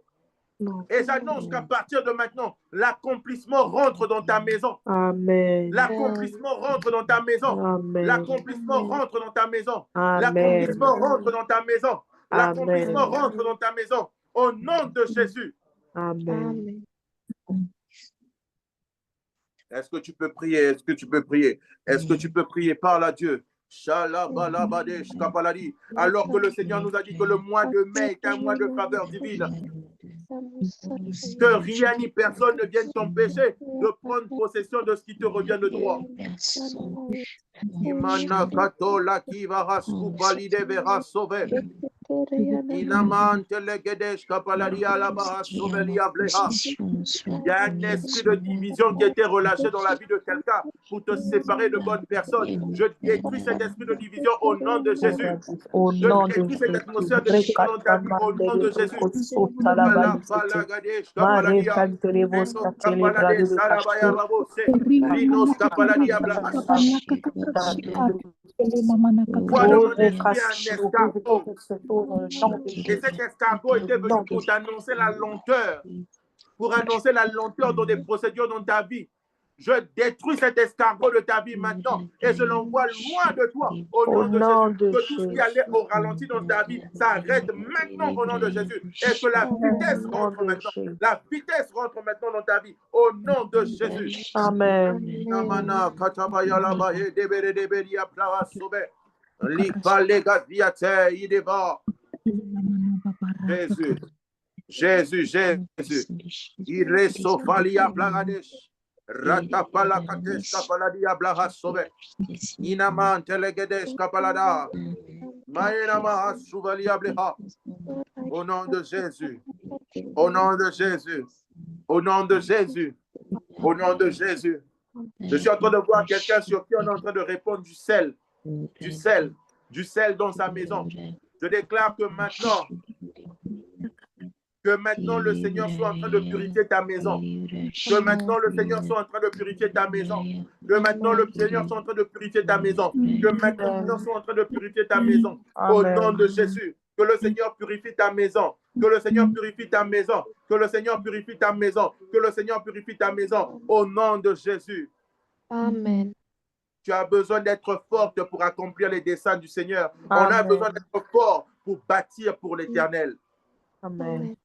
Et j'annonce qu'à partir de maintenant, l'accomplissement rentre dans ta maison. Amen. L'accomplissement rentre dans ta maison. Amen. L'accomplissement rentre dans ta maison. Amen. L'accomplissement rentre dans ta maison. L'accomplissement Amen. rentre dans ta maison. Au nom de Jésus. Amen. Est-ce que tu peux prier? Est-ce que tu peux prier? Est-ce que tu peux prier? Parle à Dieu. Alors que le Seigneur nous a dit que le mois de mai est un mois de faveur divine. Que rien ni personne ne vienne t'empêcher de prendre possession de ce qui te revient de droit. Imana katola ki va valide vera sauver. Inamante legedesh kapalari alaba sauveli ableha. Il y a un esprit de division qui a été relâché dans la vie de quelqu'un pour te séparer de bonnes personnes. Je détruis cet esprit de division au nom de Jésus. Je détruis cette atmosphère de division dans ta vie au nom de Jésus. Vois dans mon esprit un escargot. Et cet escargot était venu pour t'annoncer la lenteur. Pour annoncer la lenteur dans des procédures dans ta vie. Je détruis cet escargot de ta vie maintenant et je l'envoie loin de toi au nom de Jésus. Que tout ce qui allait au ralenti dans ta vie s'arrête maintenant au nom de Jésus et que la vitesse rentre maintenant. La vitesse rentre maintenant dans ta vie au nom de Jésus. Amen. Jésus. Jésus, Jésus. Iresofalia Blagadesh. Ratapala Katesh Kapaladia Blaha Sobe. Inaman Telegedesh Kapalada. Maenama Suvalia Bleha. Au nom de Jésus. Au nom de Jésus. Au nom de Jésus. Au nom de Jésus. Je suis en train de voir quelqu'un sur qui on est en train de répondre du sel. Du sel. Du sel dans sa maison. Je déclare que maintenant le Seigneur soit en train de purifier ta maison. Que maintenant le Seigneur soit en train de purifier ta maison. Que maintenant le Seigneur soit en train de purifier ta maison. Que maintenant le Seigneur soit en train de purifier ta maison. Au nom de Jésus. Que le Seigneur purifie ta maison. Que le Seigneur purifie ta maison. Que le Seigneur purifie ta maison. Que le Seigneur purifie ta maison. Au nom de Jésus. Amen. Tu as besoin d'être forte pour accomplir les desseins du Seigneur. Amen. On a besoin d'être fort pour bâtir pour l'Éternel. Amen.